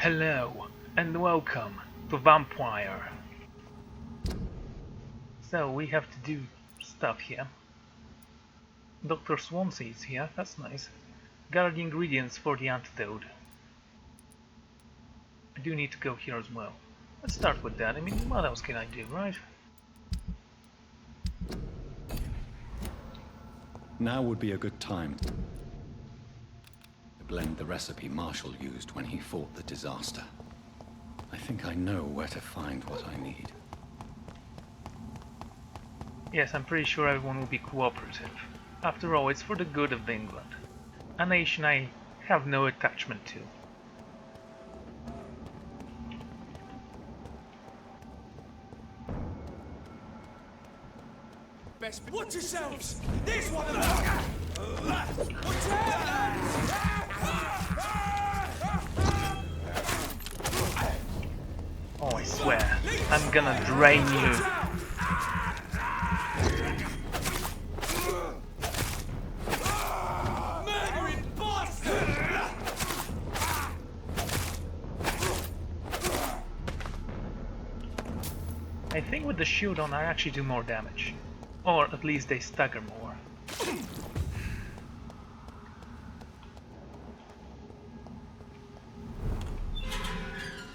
Hello and welcome to Vampyr. So we have to do stuff here. Dr. Swansea is here, that's nice. Gather the ingredients for the antidote. I do need to go here as well. Let's start with that. I mean, what else can I do, right? Now would be a good time to blend the recipe Marshall used when he fought the disaster. I think I know where to find what I need. Yes, I'm pretty sure everyone will be cooperative. After all, it's for the good of England, a nation I have no attachment to. Watch yourselves! This one! Watch out! Oh, I swear, I'm gonna drain you. Murdering bastard! I think with the shield on I actually do more damage. Or at least they stagger more.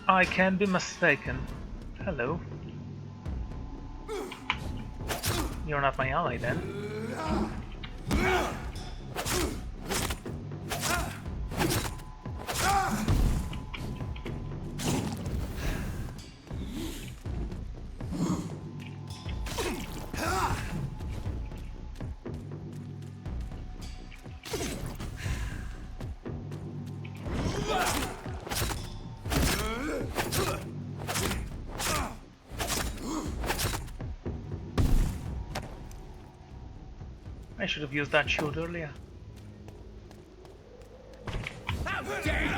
I can be mistaken. Hello. You're not my ally then. I should have used that shield earlier. How dare you!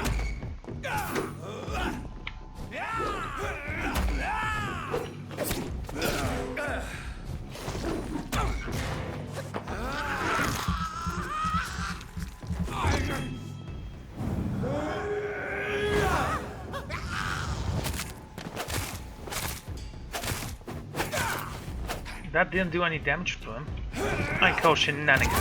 That didn't do any damage to him. I call shenanigans.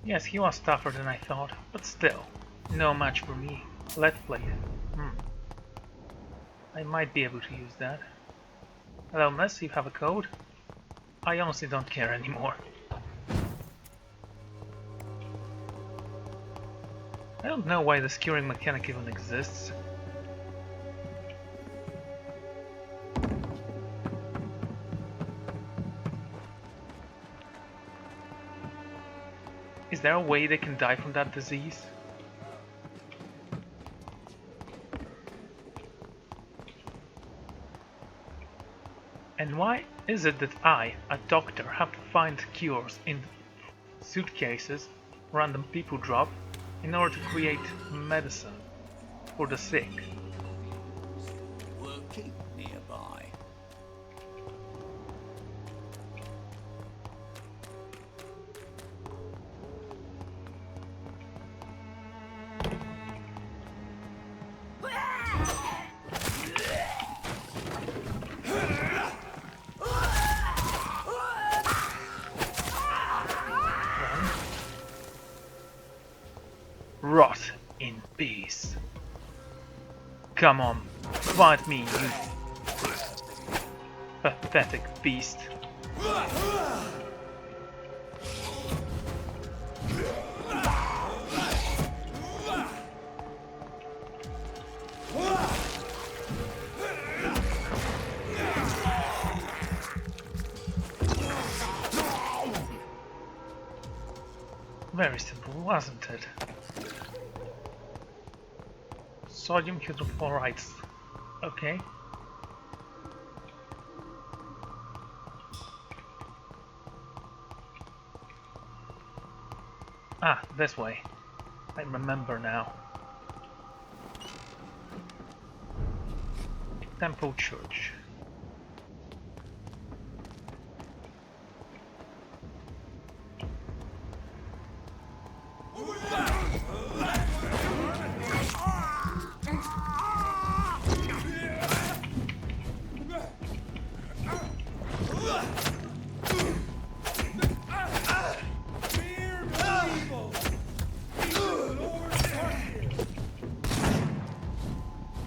Yes, he was tougher than I thought, but still, no match for me. Let's play it. I might be able to use that. Hello, Miss, you have a code? I honestly don't care anymore. I don't know why the skewering mechanic even exists. Is there a way they can die from that disease? And why is it that I, a doctor, have to find cures in suitcases random people drop in order to create medicine for the sick? Working nearby. Rot in peace. Come on, fight me, you pathetic beast. Very simple, wasn't it? Sodium hydrofluorides. Okay. Ah, this way. I remember now. Temple Church.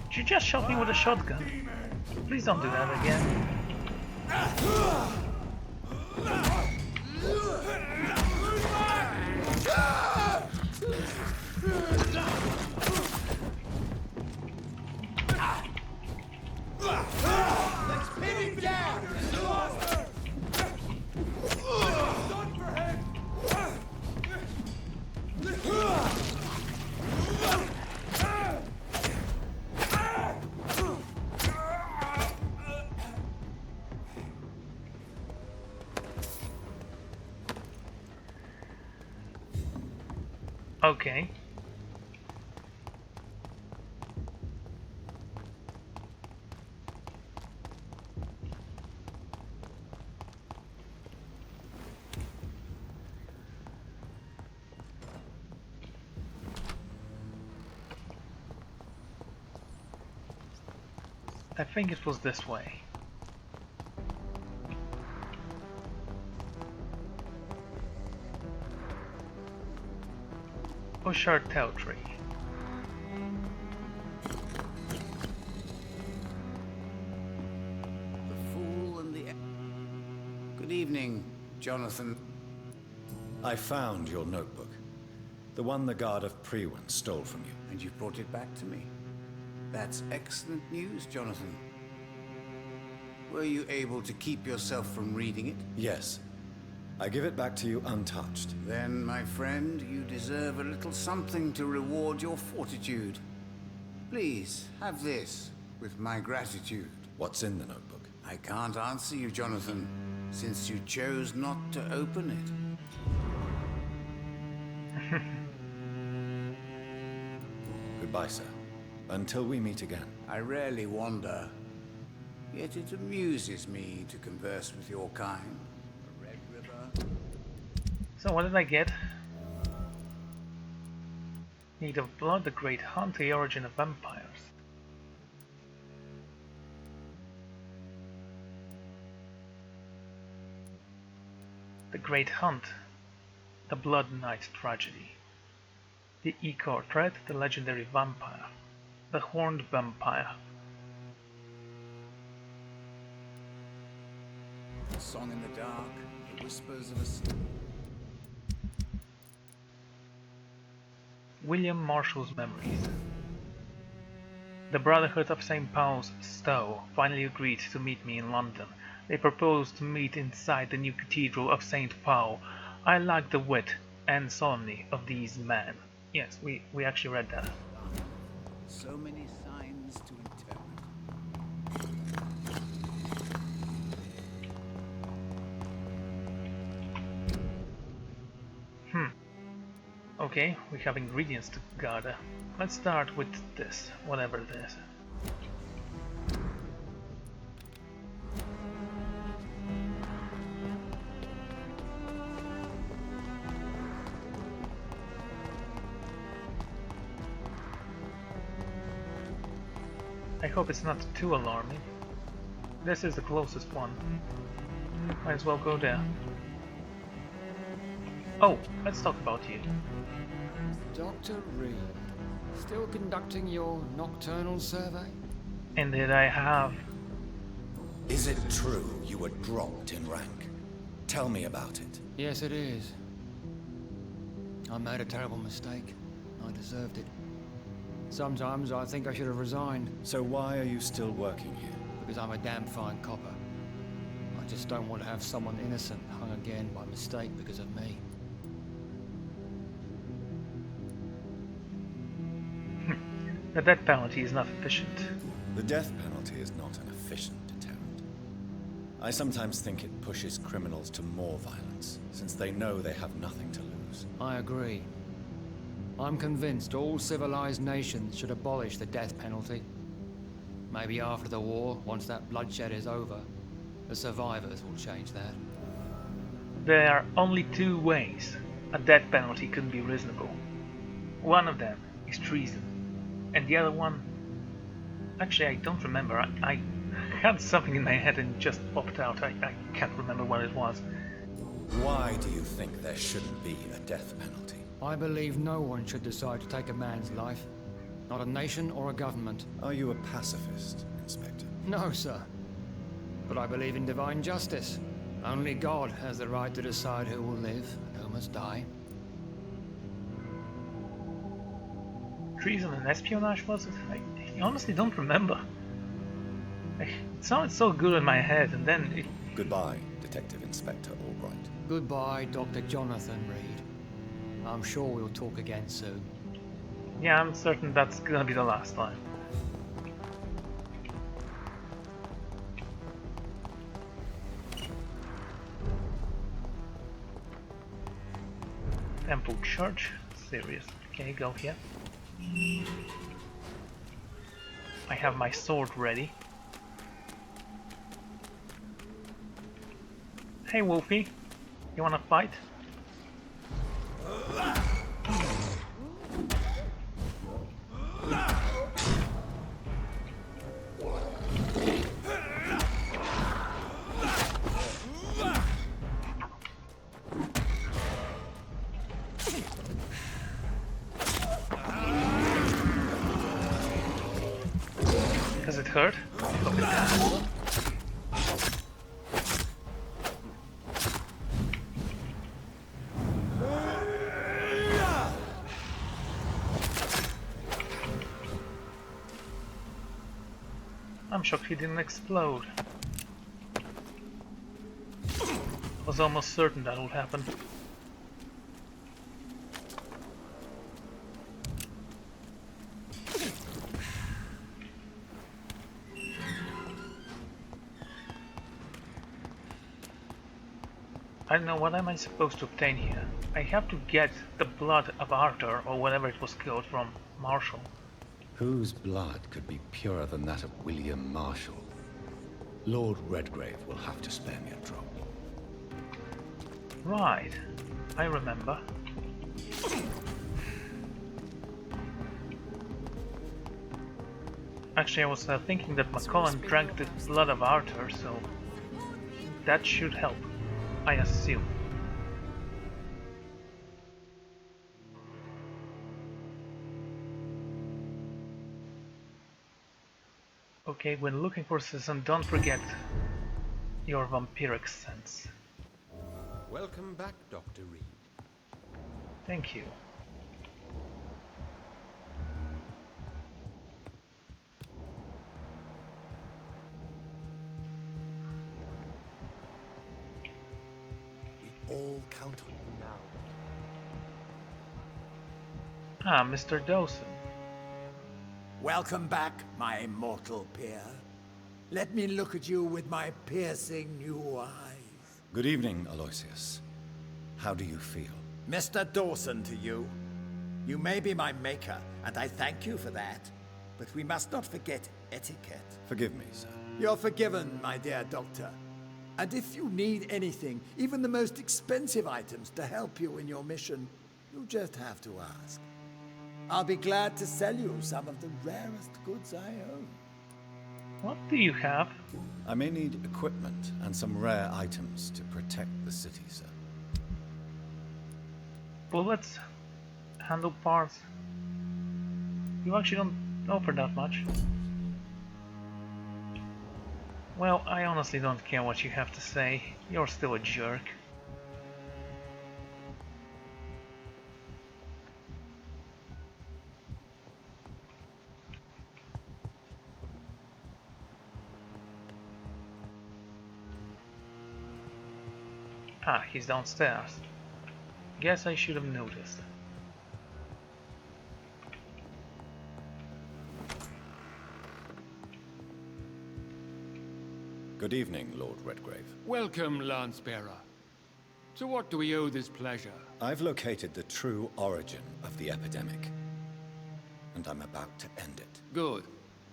You just shot me with a shotgun. Please don't do that again. Let's pin him down! Done for him! Okay. I think it was this way. Ushard Territory. The fool and the... Good evening, Jonathan. I found your notebook. The one the guard of Pt.20 stole from you. And you brought it back to me. That's excellent news, Jonathan. Were you able to keep yourself from reading it? Yes. I give it back to you untouched. Then, my friend, you deserve a little something to reward your fortitude. Please, have this, with my gratitude. What's in the notebook? I can't answer you, Jonathan, since you chose not to open it. Goodbye, sir. Until we meet again. I rarely wander, yet it amuses me to converse with your kind. A red river. So what did I get? Need of Blood, the Great Hunt, the Origin of Vampires. The Great Hunt, the Blood Knight Tragedy. The Icor Threat, the Legendary Vampire. The Horned Vampire. A song in the dark, the whispers of a William Marshall's Memories. The Brotherhood of St. Paul's Stow finally agreed to meet me in London. They proposed to meet inside the new Cathedral of St. Paul. I like the wit and solemnity of these men. Yes, we actually read that. so many signs to interpret. Okay, we have ingredients to gather. Let's start with this, whatever it is. I hope it's not too alarming. This is the closest one. Might as well go there. Oh, let's talk about you. Dr. Reid, still conducting your nocturnal survey? Indeed I have. Is it true you were dropped in rank? Tell me about it. Yes, it is. I made a terrible mistake. I deserved it. Sometimes I think I should have resigned. So why are you still working here? Because I'm a damn fine copper. I just don't want to have someone innocent hung again by mistake because of me. The death penalty is not efficient. The death penalty is not an efficient deterrent. I sometimes think it pushes criminals to more violence, since they know they have nothing to lose. I agree. I'm convinced all civilized nations should abolish the death penalty. Maybe after the war, once that bloodshed is over, the survivors will change that. There are only two ways a death penalty can be reasonable. One of them is treason, and the other one... Actually, I don't remember. I had something in my head and it just popped out. I can't remember what it was. Why do you think there shouldn't be a death penalty? I believe no one should decide to take a man's life. Not a nation or a government. Are you a pacifist, Inspector? No, sir. But I believe in divine justice. Only God has the right to decide who will live and who must die. Treason and espionage, was it? I honestly don't remember. It sounded so good in my head, and then it... Goodbye, Detective Inspector Albright. Goodbye, Dr. Jonathan Reid. I'm sure we'll talk again soon. Yeah, I'm certain that's gonna be the last time. Temple Church? Serious. Okay, go here. I have my sword ready. Hey Wolfie, you wanna fight? Does it hurt? I'm shocked he didn't explode. Was almost certain that would happen. I don't know, what am I supposed to obtain here? I have to get the blood of Arthur, or whatever it was called, from Marshall. Whose blood could be purer than that of William Marshall? Lord Redgrave will have to spare me a drop. Right, I remember. Actually, I was thinking that McCullen drank the blood of Arthur, so that should help, I assume. Okay, when looking for Citizen, don't forget your vampiric sense. Welcome back, Dr. Reid. Thank you. We all count on you now. Ah, Mr. Dawson. Welcome back, my mortal peer. Let me look at you with my piercing new eyes. Good evening, Aloysius. How do you feel? Mr. Dawson to you. You may be my maker, and I thank you for that. But we must not forget etiquette. Forgive me, sir. You're forgiven, my dear doctor. And if you need anything, even the most expensive items to help you in your mission, you just have to ask. I'll be glad to sell you some of the rarest goods I own. What do you have? I may need equipment and some rare items to protect the city, sir. Bullets? Handle parts. You actually don't offer that much. Well, I honestly don't care what you have to say. You're still a jerk. Ah, he's downstairs. Guess I should have noticed. Good evening, Lord Redgrave. Welcome, Lance-bearer. To what do we owe this pleasure? I've located the true origin of the epidemic, and I'm about to end it. Good.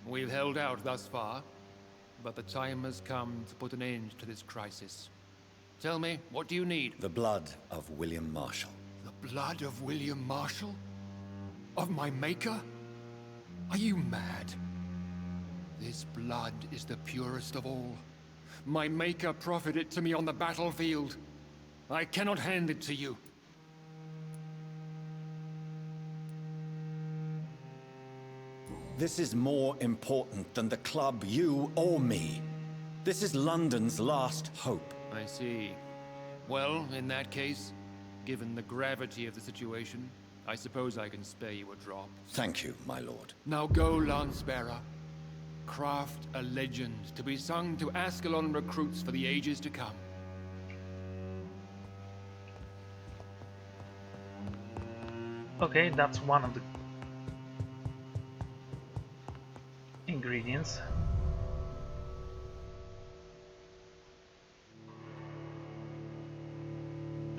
We've held out thus far, but the time has come to put an end to this crisis. Tell me, what do you need? The blood of William Marshall. The blood of William Marshall? Of my maker? Are you mad? This blood is the purest of all. My maker proffered it to me on the battlefield. I cannot hand it to you. This is more important than the club, you or me. This is London's last hope. I see. Well, in that case, given the gravity of the situation, I suppose I can spare you a drop. Thank you, my lord. Now go, Lance-bearer. Craft a legend to be sung to Ascalon recruits for the ages to come. Okay, that's one of the ingredients.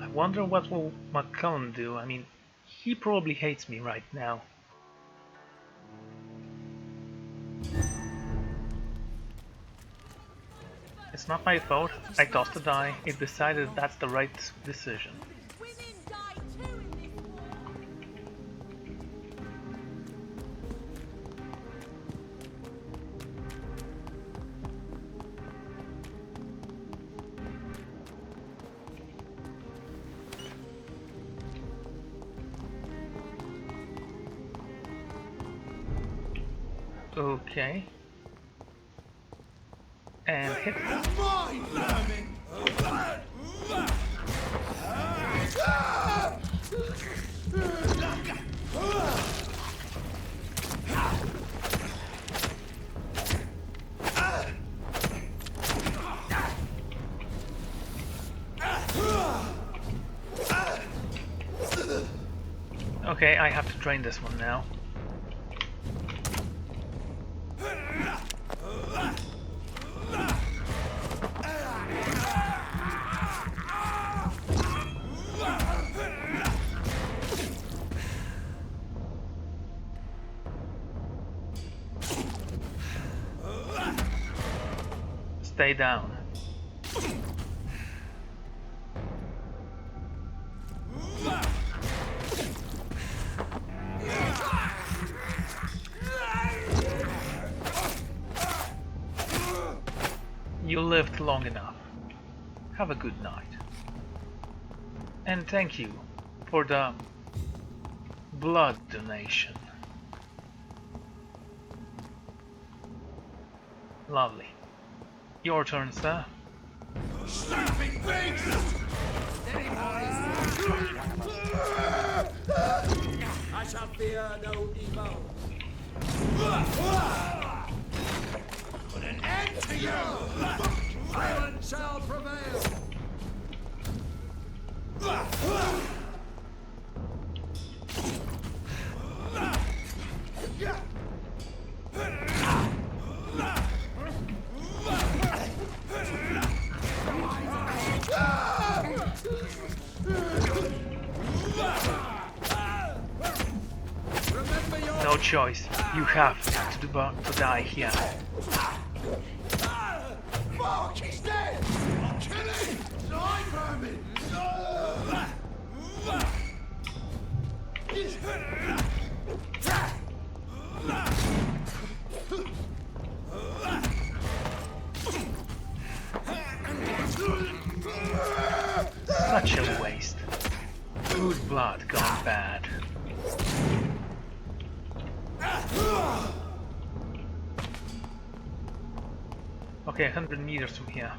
I wonder what will McCollum do. I mean, he probably hates me right now. It's not my fault. I tossed a die. It decided that's the right decision. Women die too in this war. Okay. And hit. Okay, I have to drain this one now. Stay down. You lived long enough. Have a good night. And thank you for the blood donation. Lovely. Your turn, sir. Snapping things! I shall fear no evil. Put an end to you! Violence shall prevail! No choice. You have to die here. Fuck, he's dead! Kill him! Die, vermin! Such a waste. Good blood gone bad. Okay, 100 meters from here.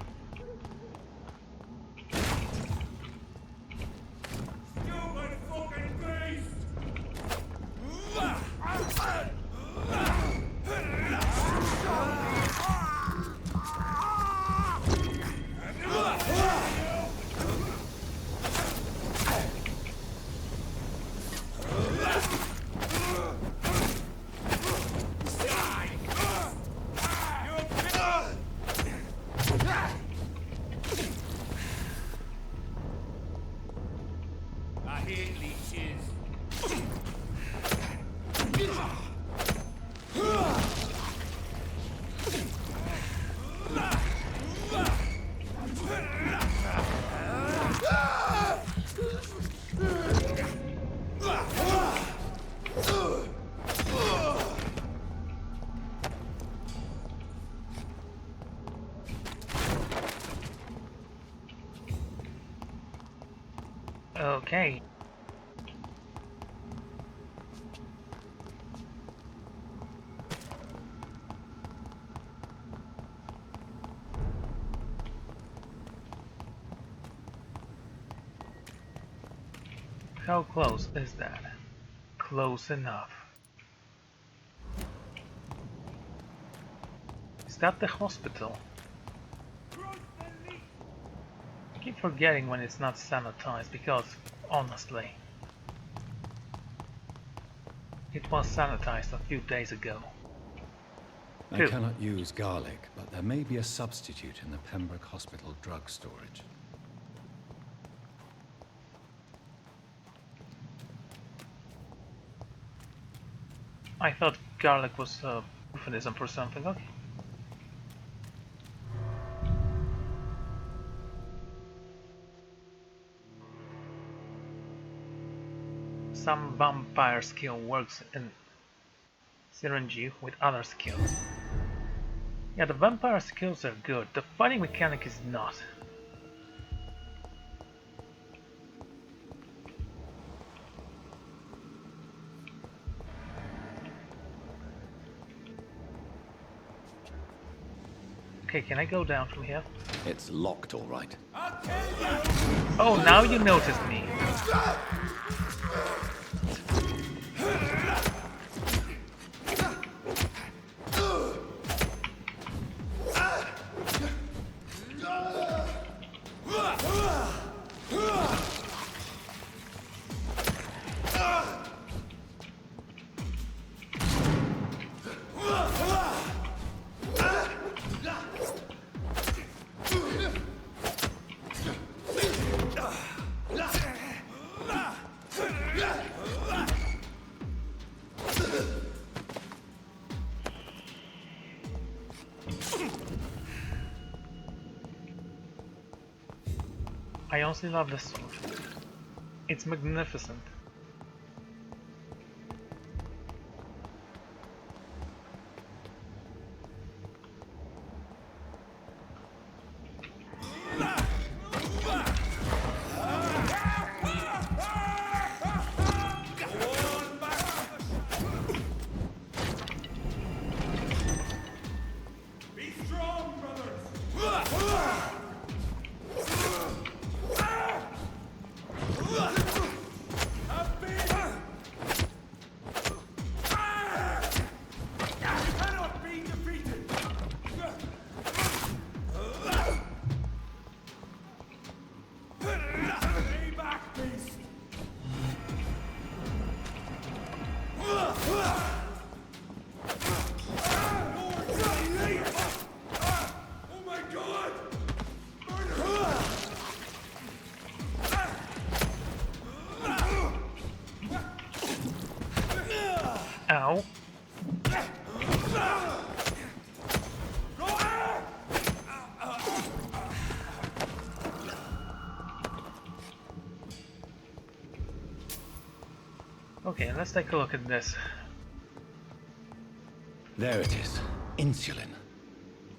Okay. How close is that? Close enough. Is that the hospital? I keep forgetting when it's not sanitized because, honestly, it was sanitized a few days ago. I cannot use garlic, but there may be a substitute in the Pembroke Hospital drug storage. I thought garlic was a euphemism for something. Okay. Some vampire skill works in synergy with other skills. Yeah, the vampire skills are good. The fighting mechanic is not. Okay, can I go down from here? It's locked, all right. Oh, now you noticed me. I honestly love this sword. It's magnificent. Ow. Okay, let's take a look at this. There it is. Insulin.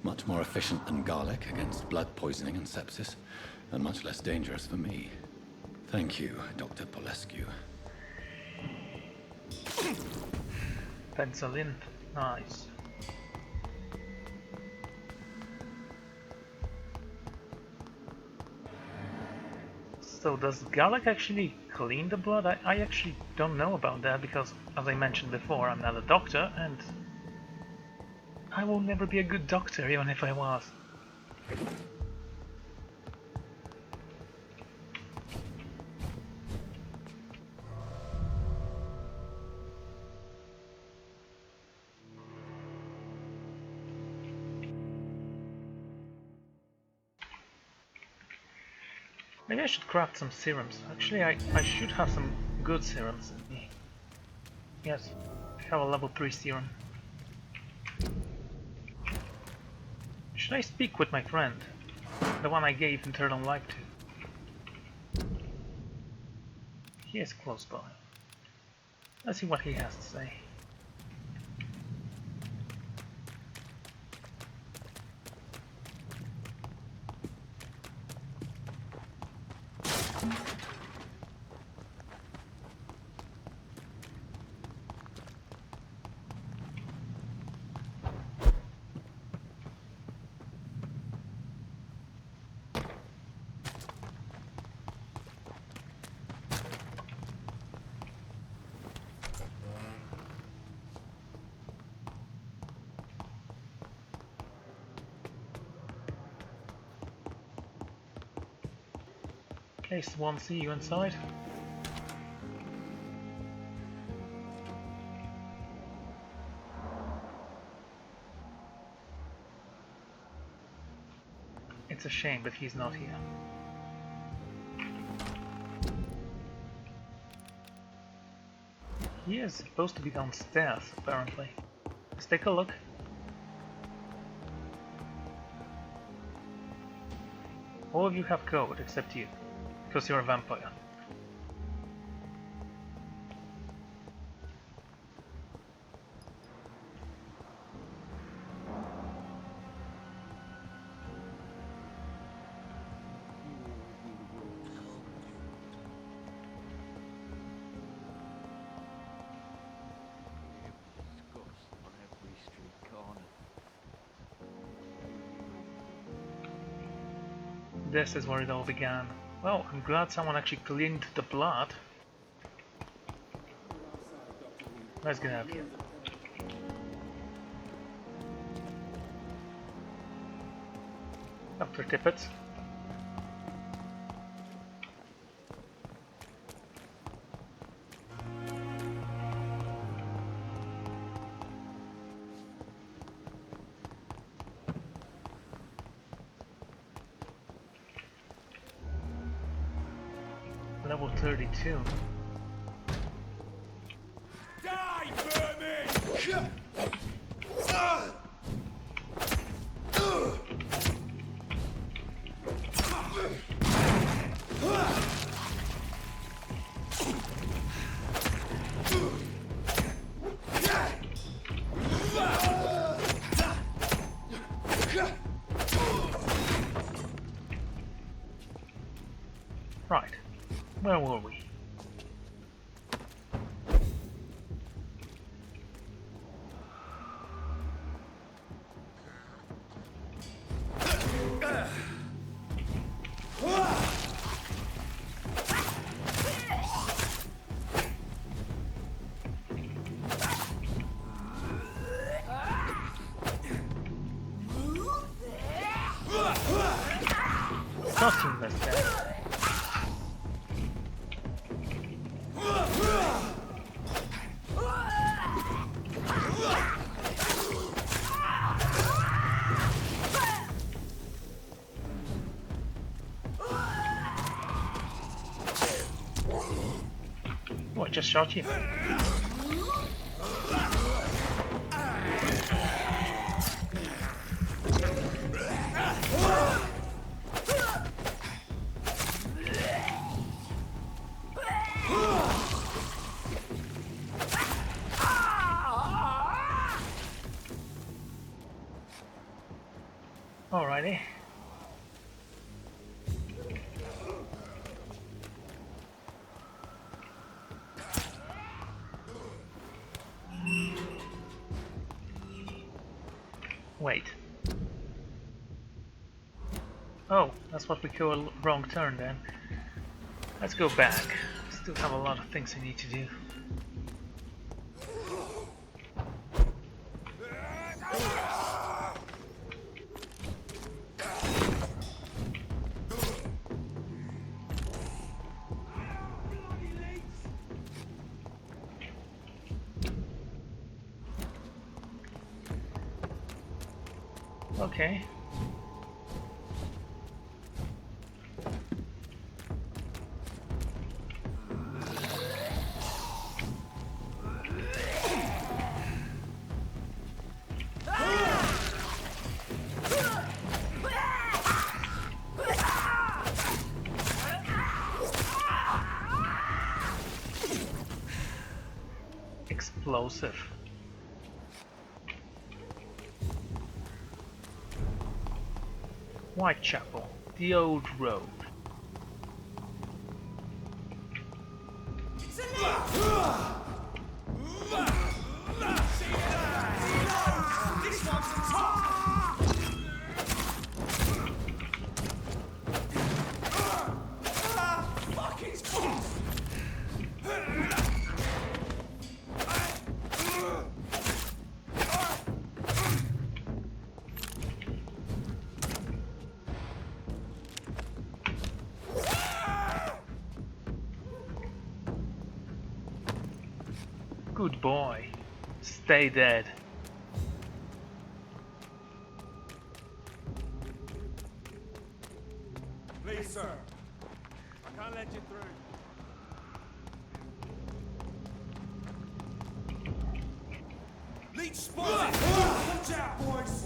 Much more efficient than garlic against blood poisoning and sepsis, and much less dangerous for me. Thank you, Dr. Polescu. Penicillin. Nice. So does garlic actually clean the blood? I actually don't know about that because, as I mentioned before, I'm not a doctor and I will never be a good doctor even if I was. Maybe I should craft some serums. Actually, I should have some good serums in me. Yes, I have a level 3 serum. Should I speak with my friend? The one I gave internal life to. He is close by. Let's see what he has to say. Okay, Swan, see you inside. It's a shame, but he's not here. He is supposed to be downstairs, apparently. Let's take a look. All of you have code, except you, because you're a vampire. This is where it all began. Well, I'm glad someone actually cleaned the blood. Let's get out here. Dr. Tippett. Level 32. Die, vermin! Right. Where were we? Costume this guy. Oh, I just shot you. Alrighty. Wait. Oh, that's what we call a wrong turn then. Let's go back. Still have a lot of things I need to do. Okay. Explosive. Whitechapel, the old road. Good boy. Stay dead. Please, sir. I can't let you through. Leech spotted! Watch out, boys!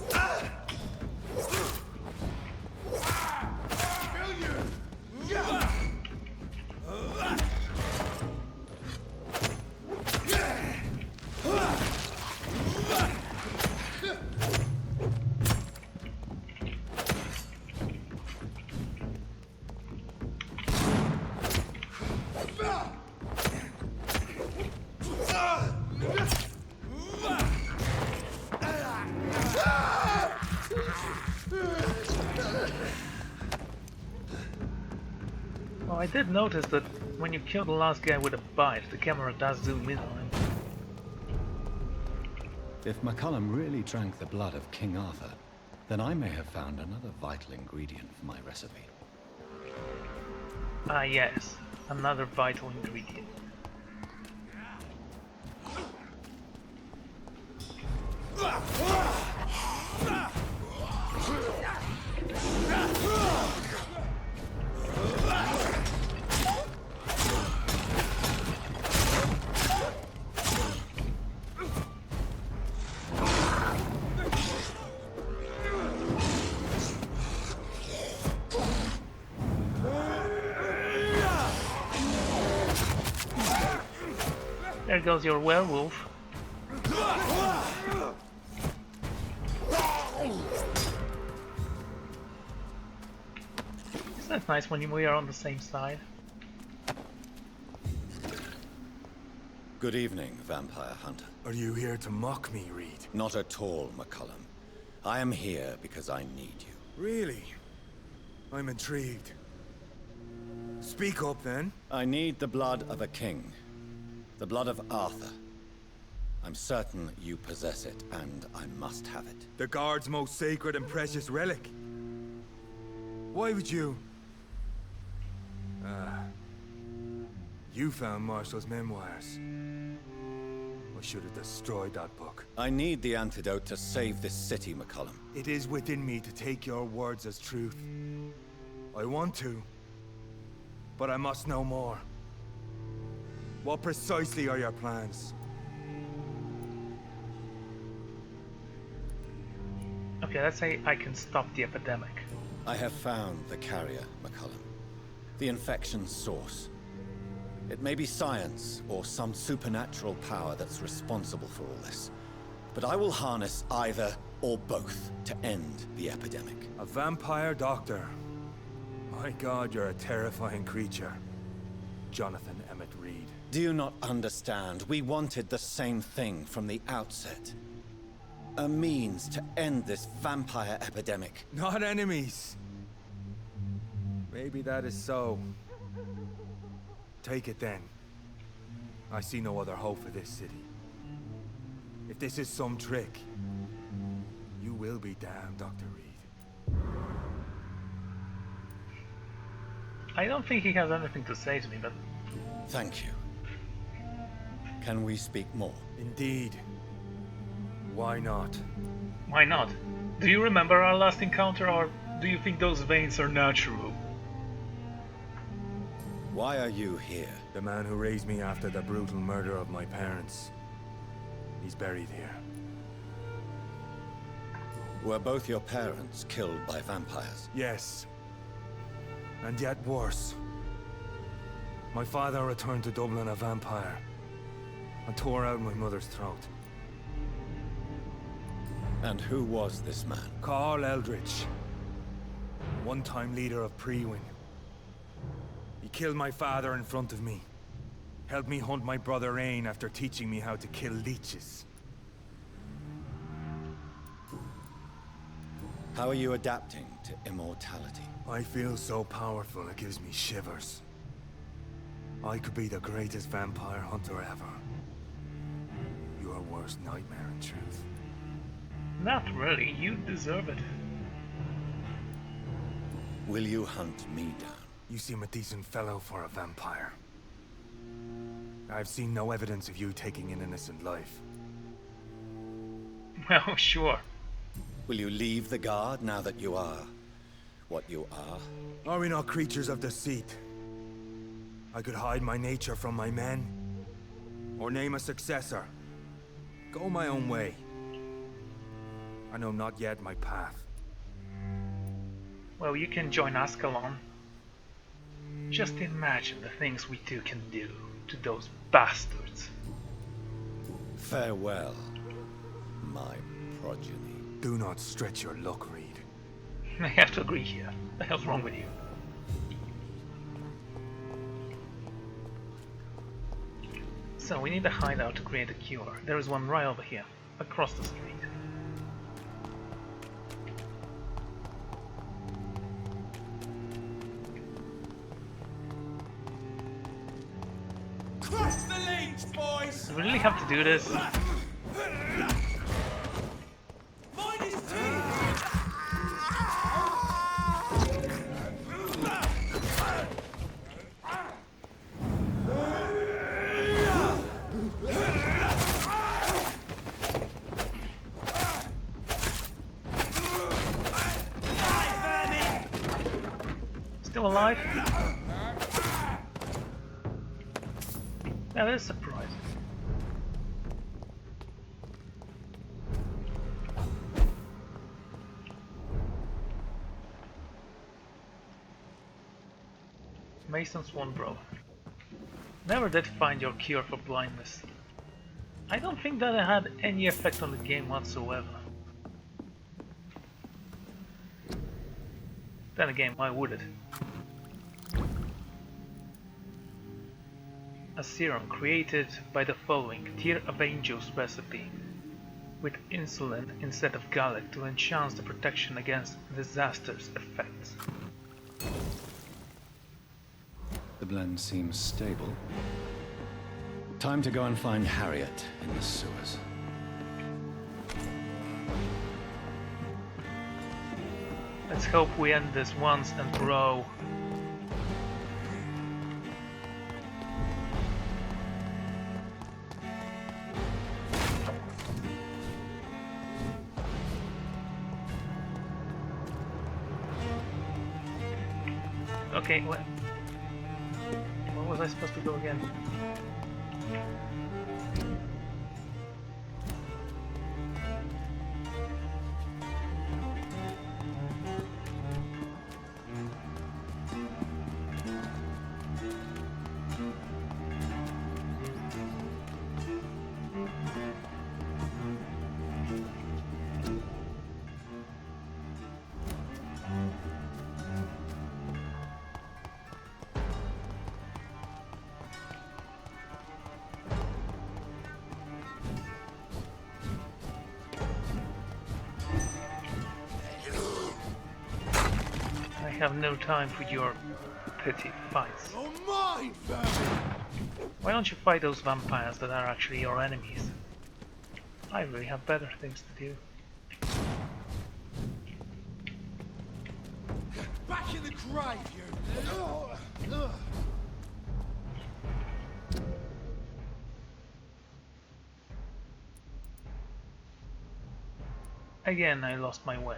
Well, I did notice that when you kill the last guy with a bite, the camera does zoom in on him. If McCullum really drank the blood of King Arthur, then I may have found another vital ingredient for my recipe. Ah yes, another vital ingredient. There goes your werewolf. Isn't that nice when we are on the same side? Good evening, Vampire Hunter. Are you here to mock me, Reid? Not at all, McCullum. I am here because I need you. Really? I'm intrigued. Speak up, then. I need the blood of a king. The blood of Arthur. I'm certain you possess it, and I must have it. The Guard's most sacred and precious relic. Why would you... You found Marshall's memoirs. I should have destroyed that book. I need the antidote to save this city, McCullum. It is within me to take your words as truth. I want to, but I must know more. What precisely are your plans? Okay, let's say I can stop the epidemic. I have found the carrier, McCullum. The infection's source. It may be science or some supernatural power that's responsible for all this. But I will harness either or both to end the epidemic. A vampire doctor. My God, you're a terrifying creature. Jonathan Emmett Reid. Do you not understand? We wanted the same thing from the outset. A means to end this vampire epidemic. Not enemies. Maybe that is so. Take it then. I see no other hope for this city. If this is some trick, you will be damned, Dr. Reid. I don't think he has anything to say to me, but Thank you. Can we speak more? Indeed. Why not? why not? Do you remember our last encounter, or do you think those veins are natural? Why are you here? The man who raised me after the brutal murder of my parents. He's buried here. Were both your parents killed by vampires? Yes. And yet worse. My father returned to Dublin a vampire and tore out my mother's throat. And who was this man? Carl Eldridge, one-time leader of Prewin. He killed my father in front of me. Helped me hunt my brother Ain after teaching me how to kill leeches. How are you adapting to immortality? I feel so powerful it gives me shivers. I could be the greatest vampire hunter ever. Your worst nightmare, in truth. Not really, you deserve it. Will you hunt me down? You seem a decent fellow for a vampire. I've seen no evidence of you taking an innocent life. Well, sure. Will you leave the Guard now that you are what you are? Are we not creatures of deceit? I could hide my nature from my men, or name a successor. Go my own way. I know not yet my path. Well, you can join Ascalon. Just imagine the things we two can do to those bastards. Farewell, my progeny. Do not stretch your luck, Reid. I have to agree here. What the hell's wrong with you? So we need a hideout to create a cure. There is one right over here, across the street. Cross the lanes, boys! Do we really have to do this? Mine is teeth! Still alive? That is surprising. Mason's Swanbro. Never did find your cure for blindness. I don't think that it had any effect on the game whatsoever. Then again, why would it? A serum created by the following Tyr Avenjo's recipe, with insulin instead of garlic to enhance the protection against disaster's effects. The blend seems stable. Time to go and find Harriet in the sewers. Let's hope we end this once and for all. Okay, where was I supposed to go again? I have no time for your pity fights. Oh mine, Vampyr! Why don't you fight those vampires that are actually your enemies? I really have better things to do. Back in the grave, you! Again, I lost my way.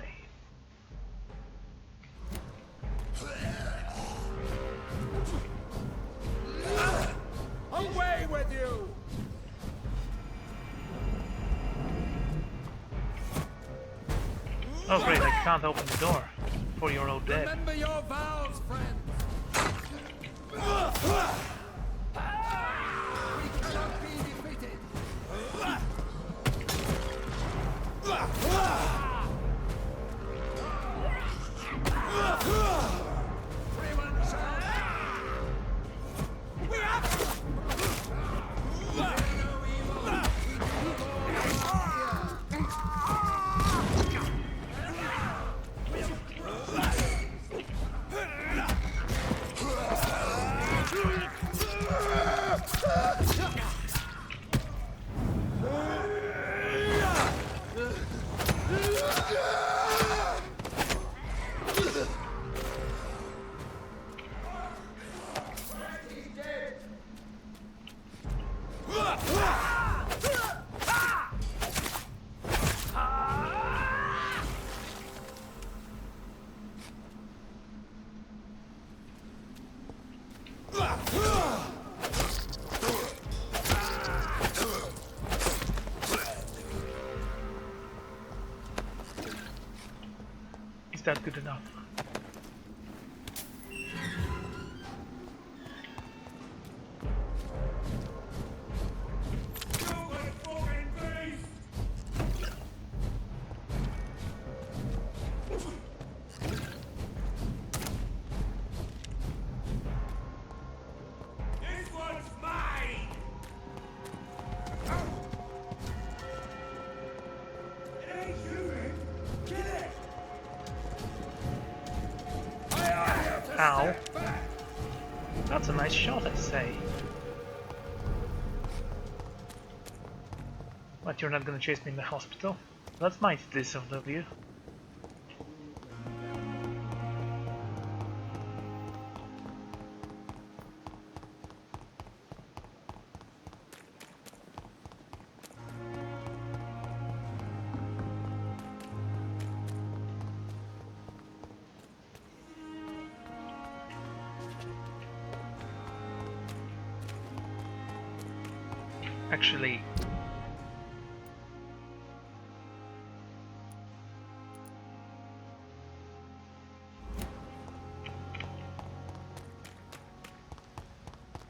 Away with you! Oh great, I can't open the door before you're all dead. Remember your vows, friends! We cannot be defeated! Everyone shout! We have Is that good enough? This one's mine! It ain't human! Kill it! Ow. That's a nice shot, I say. But you're not gonna chase me in the hospital? That's mighty decent of you. Actually,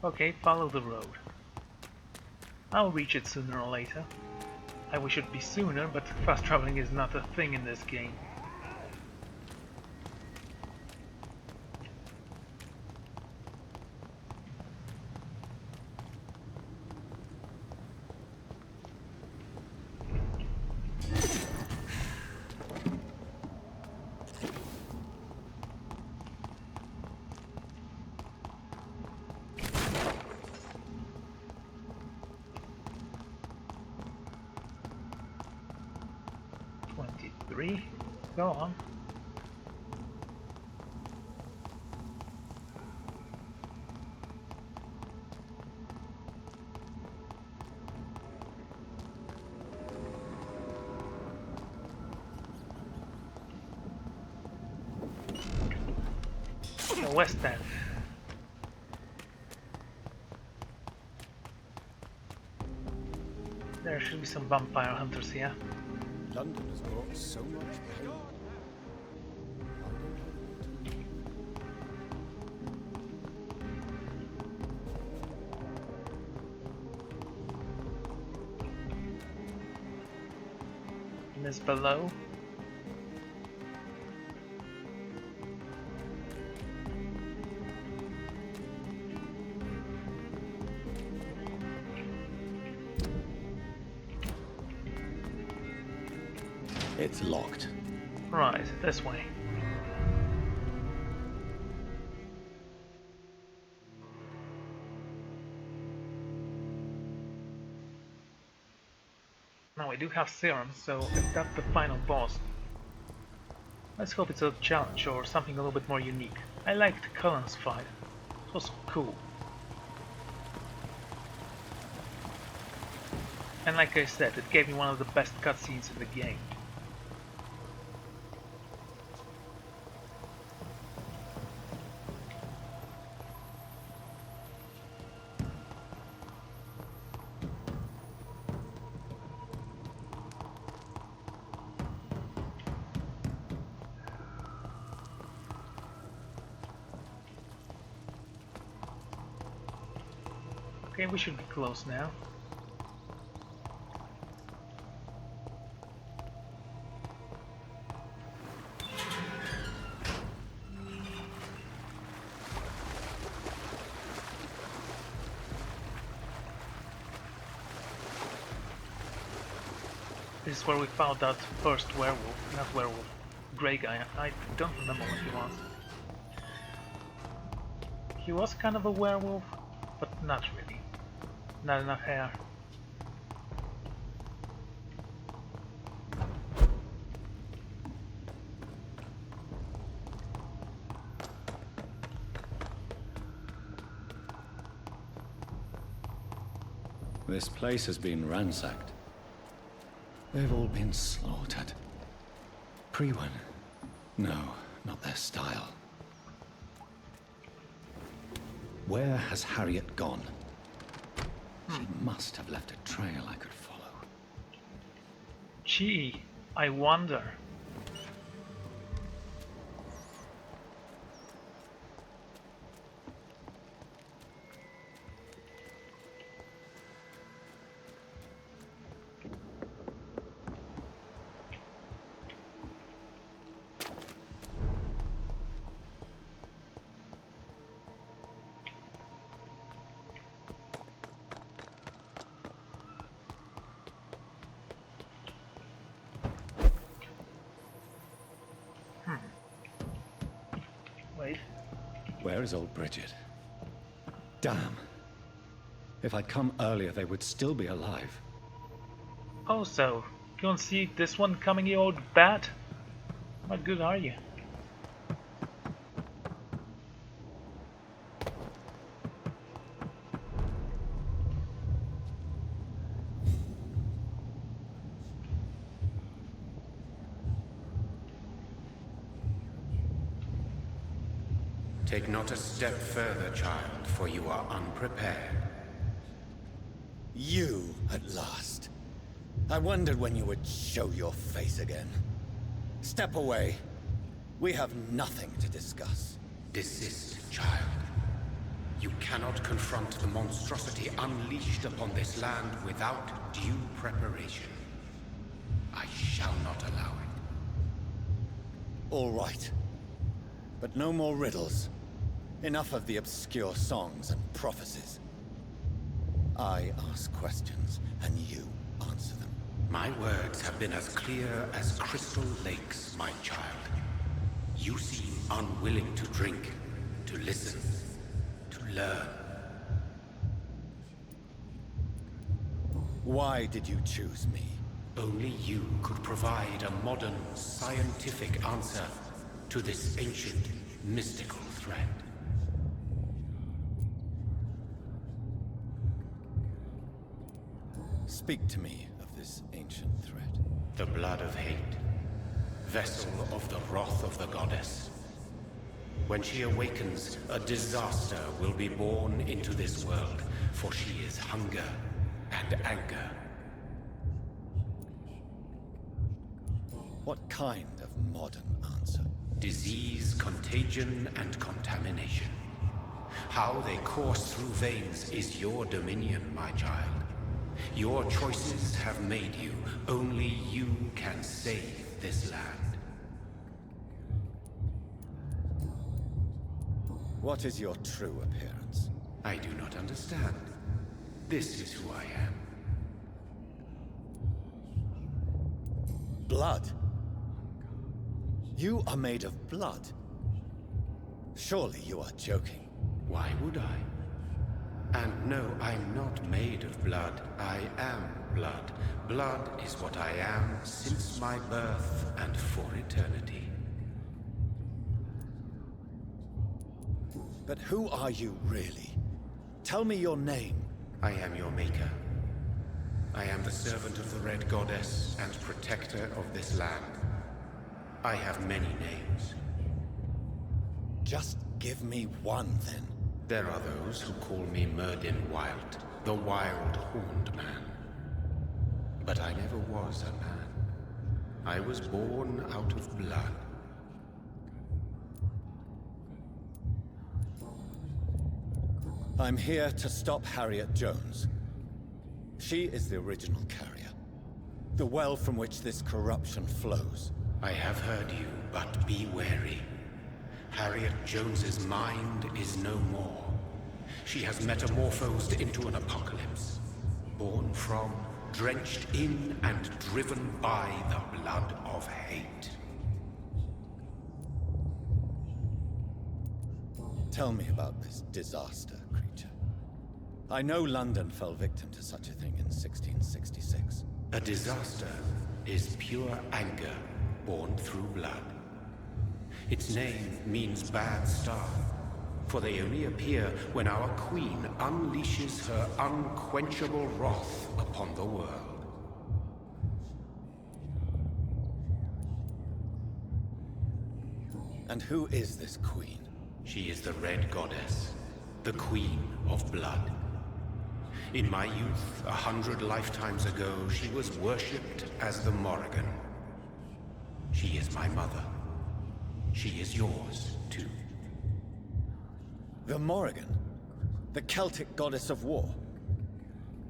okay, follow the road. I'll reach it sooner or later. I wish it'd be sooner, but fast traveling is not a thing in this game. Go on. The West End. There should be some vampire hunters here. London has brought so much pain. Is below. It's locked. Right, this way. Now I do have serum, so if that's the final boss, let's hope it's a challenge or something a little bit more unique. I liked Cullen's fight. It was cool. And like I said, it gave me one of the best cutscenes in the game. Okay, we should be close now. This is where we found that first werewolf, not werewolf, grey guy. I don't remember what he was. He was kind of a werewolf, but not really. Not enough hair. This place has been ransacked. They've all been slaughtered. Pre-one? No, not their style. Where has Harriet gone? She must have left a trail I could follow. Gee, I wonder. Wait. Where is old Bridget? Damn. If I'd come earlier, they would still be alive. Oh, so you don't see this one coming, you old bat? What good are you? Take not a step further, child, for you are unprepared. You, at last. I wondered when you would show your face again. Step away. We have nothing to discuss. Desist, child. You cannot confront the monstrosity unleashed upon this land without due preparation. I shall not allow it. All right. But no more riddles. Enough of the obscure songs and prophecies. I ask questions, and you answer them. My words have been as clear as crystal lakes, my child. You seem unwilling to drink, to listen, to learn. Why did you choose me? Only you could provide a modern, scientific answer to this ancient, mystical threat. Speak to me of this ancient threat. The blood of hate, vessel of the wrath of the goddess. When she awakens, a disaster will be born into this world, for she is hunger and anger. What kind of modern answer? Disease, contagion, and contamination. How they course through veins is your dominion, my child. Your choices have made you. Only you can save this land. What is your true appearance? I do not understand. This is who I am. Blood? You are made of blood. Surely you are joking. Why would I? And no, I'm not made of blood. I am blood. Blood is what I am since my birth and for eternity. But who are you really? Tell me your name. I am your maker. I am the servant of the Red Goddess and protector of this land. I have many names. Just give me one, then. There are those who call me Merdin Wild, the Wild Horned Man. But I never was a man. I was born out of blood. I'm here to stop Harriet Jones. She is the original carrier. The well from which this corruption flows. I have heard you, but be wary. Harriet Jones's mind is no more. She has metamorphosed into an apocalypse. Born from, drenched in, and driven by the blood of hate. Tell me about this disaster, creature. I know London fell victim to such a thing in 1666. A disaster is pure anger born through blood. Its name means bad star, for they only appear when our queen unleashes her unquenchable wrath upon the world. And who is this queen? She is the Red Goddess, the Queen of Blood. In my youth, 100 lifetimes ago, she was worshipped as the Morrigan. She is my mother. She is yours, too. The Morrigan? The Celtic goddess of war?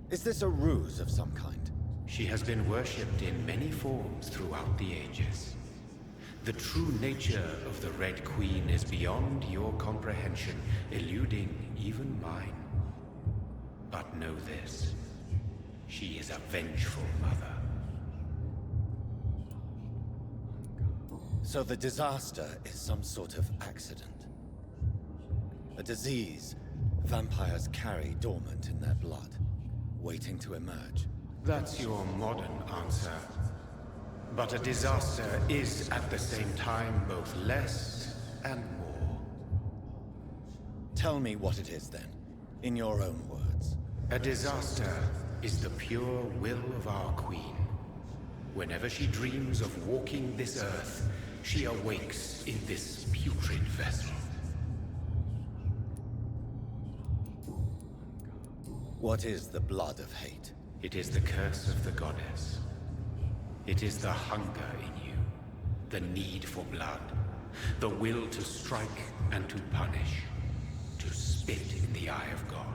Is this a ruse of some kind? She has been worshipped in many forms throughout the ages. The true nature of the Red Queen is beyond your comprehension, eluding even mine. But know this, she is a vengeful mother. So the disaster is some sort of accident. A disease vampires carry dormant in their blood, waiting to emerge. That's your modern answer. But a disaster is at the same time both less and more. Tell me what it is then, in your own words. A disaster is the pure will of our queen. Whenever she dreams of walking this earth, she awakes in this putrid vessel. What is the blood of hate? It is the curse of the goddess. It is the hunger in you, the need for blood, the will to strike and to punish, to spit in the eye of God.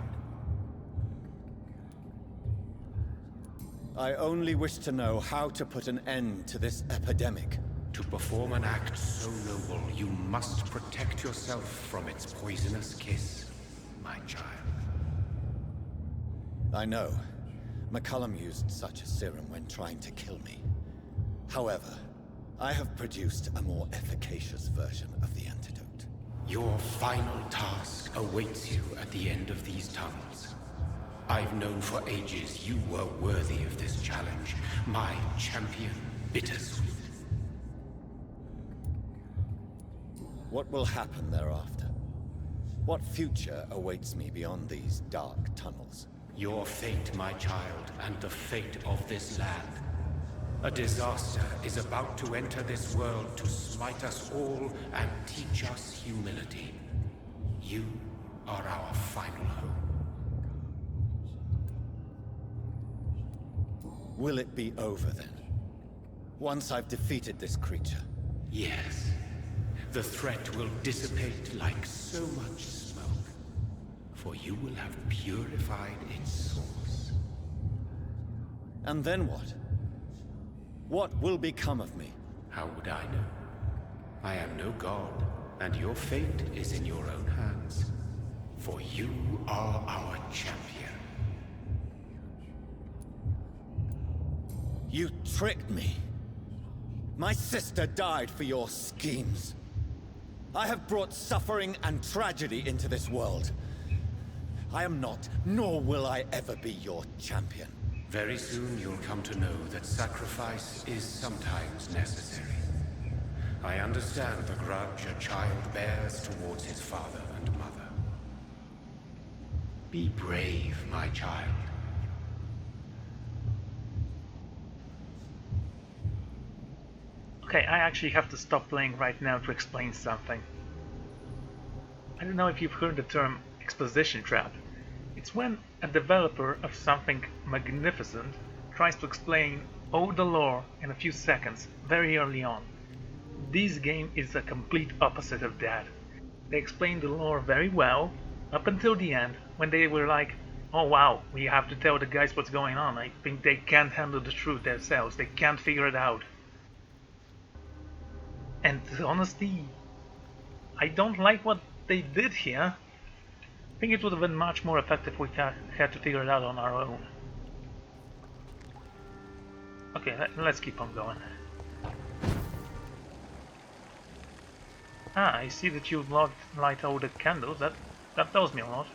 I only wish to know how to put an end to this epidemic. To perform an act so noble, you must protect yourself from its poisonous kiss, my child. I know. McCullum used such a serum when trying to kill me. However, I have produced a more efficacious version of the antidote. Your final task awaits you at the end of these tunnels. I've known for ages you were worthy of this challenge, my champion, Bittersweet. What will happen thereafter? What future awaits me beyond these dark tunnels? Your fate, my child, and the fate of this land. A disaster is about to enter this world to smite us all and teach us humility. You are our final hope. Will it be over then? Once I've defeated this creature? Yes. The threat will dissipate like so much smoke, for you will have purified its source. And then what? What will become of me? How would I know? I am no god, and your fate is in your own hands. For you are our champion. You tricked me. My sister died for your schemes. I have brought suffering and tragedy into this world. I am not, nor will I ever be your champion. Very soon you'll come to know that sacrifice is sometimes necessary. I understand the grudge a child bears towards his father and mother. Be brave, my child. Okay, I actually have to stop playing right now to explain something. I don't know if you've heard the term exposition trap. It's when a developer of something magnificent tries to explain all the lore in a few seconds, very early on. This game is the complete opposite of that. They explained the lore very well, up until the end, when they were like, oh wow, we have to tell the guys what's going on. I think they can't handle the truth themselves, they can't figure it out. And honestly, I don't like what they did here. I think it would have been much more effective if we had to figure it out on our own. Okay, let's keep on going. Ah, I see that you light all the candles. That tells me a lot.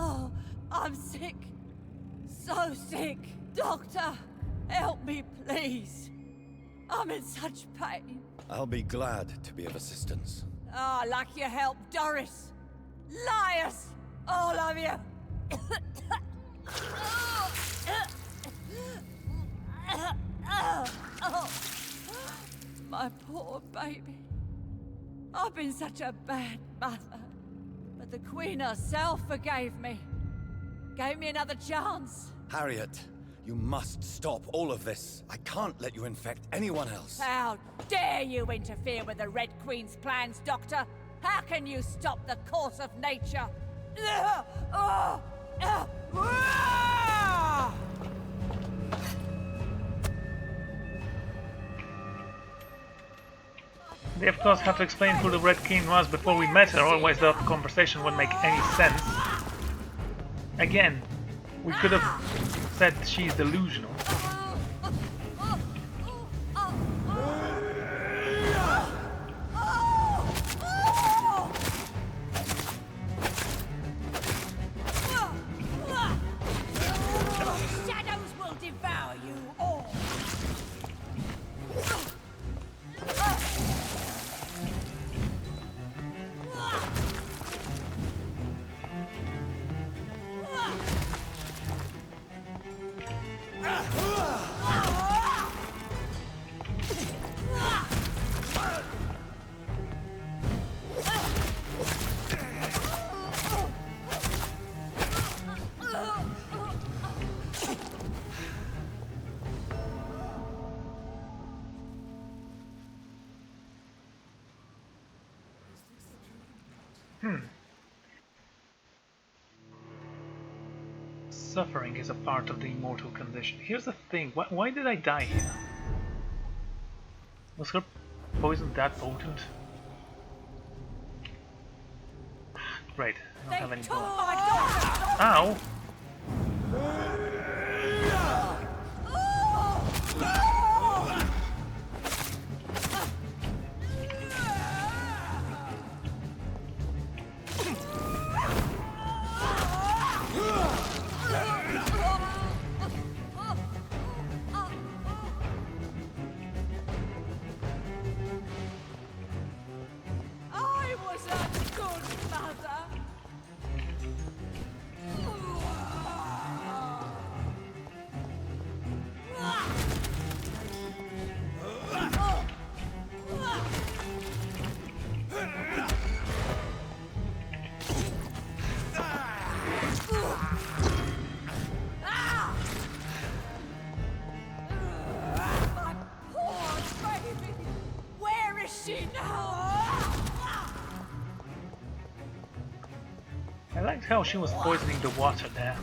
Oh, I'm sick. So sick. Doctor, help me, please. I'm in such pain. I'll be glad to be of assistance. Ah, like your help, Doris. Liars, all of you. My poor baby. I've been such a bad mother. But the Queen herself forgave me. Gave me another chance. Harriet, you must stop all of this. I can't let you infect anyone else. How dare you interfere with the Red Queen's plans, Doctor? How can you stop the course of nature? They of course have to explain who the Red Queen was before we met her, otherwise the conversation wouldn't make any sense. Again, we could have said she's delusional. Shadows will devour you all. Suffering is a part of the immortal condition. Here's the thing, why did I die here? Was her poison that potent? Great, I don't have any blood. Ow! I was a good mother. My poor baby. Where is she now? I liked how she was poisoning the water there.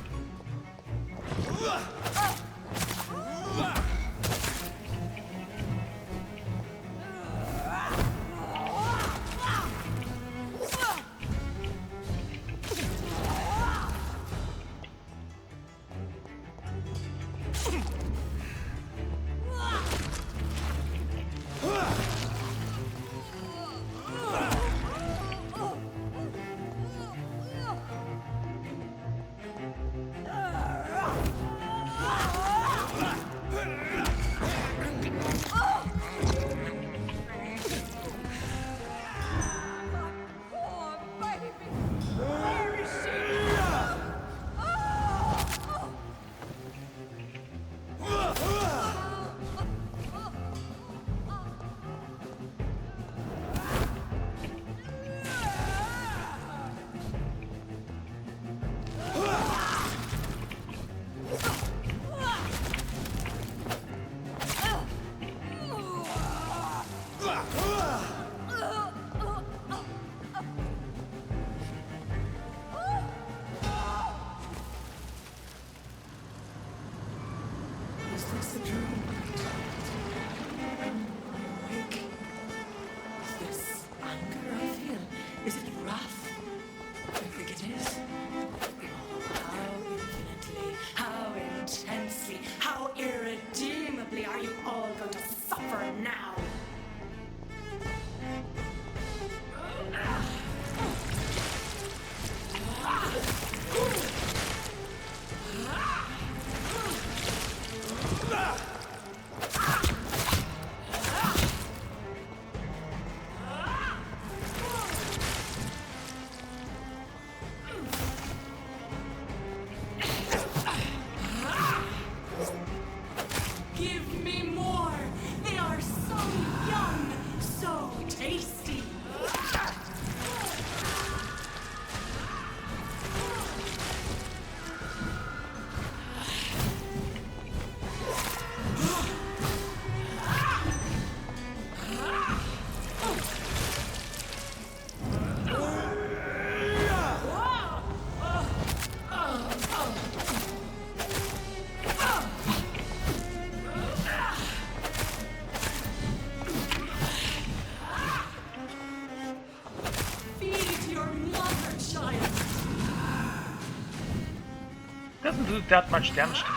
Doesn't do that much damage to me.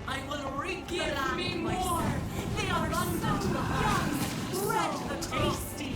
I will re-give me more! The abundant, the young, red the tasty!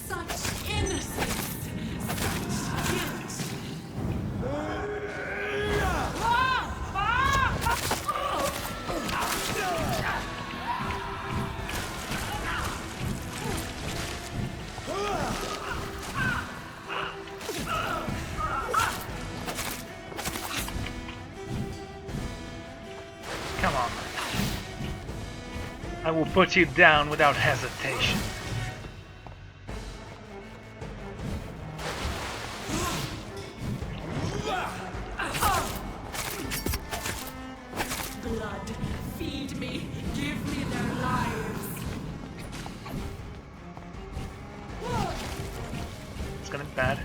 Such innocence! Such guilt! Come on. I will put you down without hesitation. Blood, feed me, give me their lives. It's gonna be bad.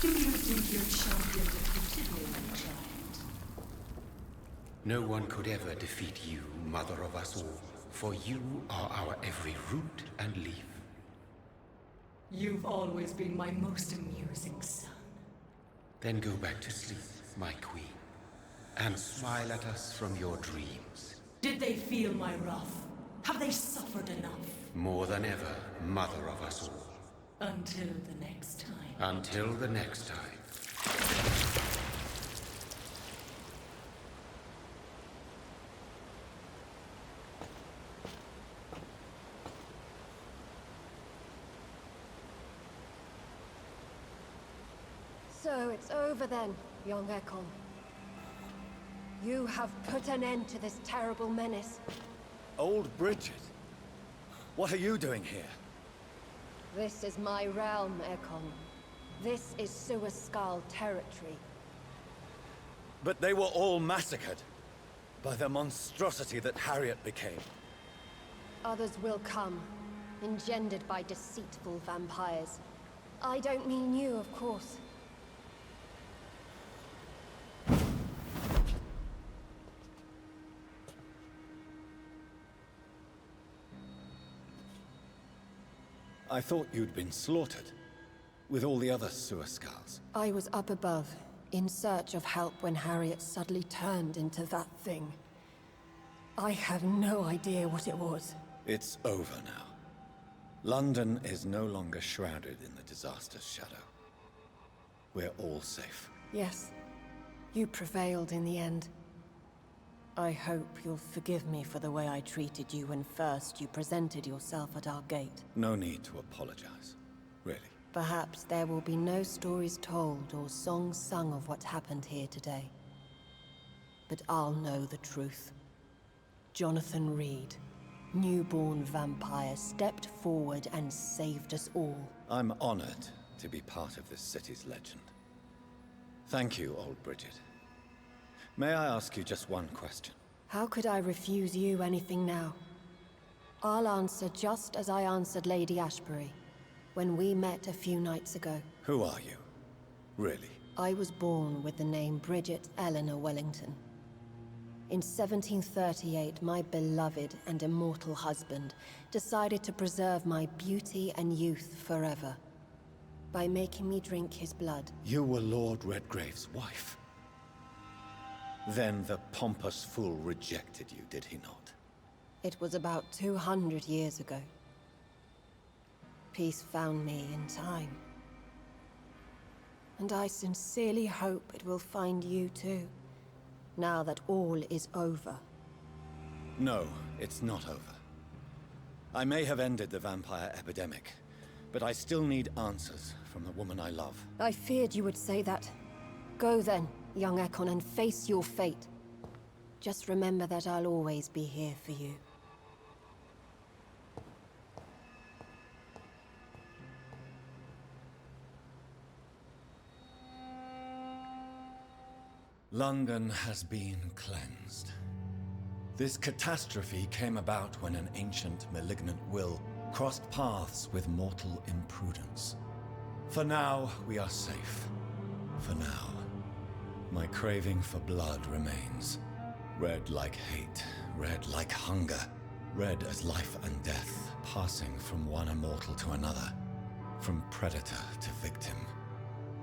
Do you think your champion defeated me, my child? No one could ever defeat you, mother of us all, for you are our every root and leaf. You've always been my most amusing son. Then go back to sleep, my queen, and smile at us from your dreams. Did they feel my wrath? Have they suffered enough? More than ever, mother of us all. Until the next time. Until the next time. So it's over then, young Ekon. You have put an end to this terrible menace. Old Bridget? What are you doing here? This is my realm, Ekon. This is Suaskal territory. But they were all massacred by the monstrosity that Harriet became. Others will come, engendered by deceitful vampires. I don't mean you, of course. I thought you'd been slaughtered, with all the other Suaskals. I was up above, in search of help when Harriet suddenly turned into that thing. I have no idea what it was. It's over now. London is no longer shrouded in the disaster's shadow. We're all safe. Yes, you prevailed in the end. I hope you'll forgive me for the way I treated you when first you presented yourself at our gate. No need to apologize, really. Perhaps there will be no stories told or songs sung of what happened here today. But I'll know the truth. Jonathan Reid, newborn vampire, stepped forward and saved us all. I'm honored to be part of this city's legend. Thank you, old Bridget. May I ask you just one question? How could I refuse you anything now? I'll answer just as I answered Lady Ashbury when we met a few nights ago. Who are you? Really? I was born with the name Bridget Eleanor Wellington. In 1738, my beloved and immortal husband decided to preserve my beauty and youth forever by making me drink his blood. You were Lord Redgrave's wife. Then the pompous fool rejected you, did he not? It was about 200 years ago. Peace found me in time. And I sincerely hope it will find you too, now that all is over. No, it's not over. I may have ended the vampire epidemic, but I still need answers from the woman I love. I feared you would say that. Go then, young Ekon, and face your fate. Just remember that I'll always be here for you. London has been cleansed. This catastrophe came about when an ancient, malignant will crossed paths with mortal imprudence. For now, we are safe. For now. My craving for blood remains. Red like hate, red like hunger. Red as life and death, passing from one immortal to another. From predator to victim.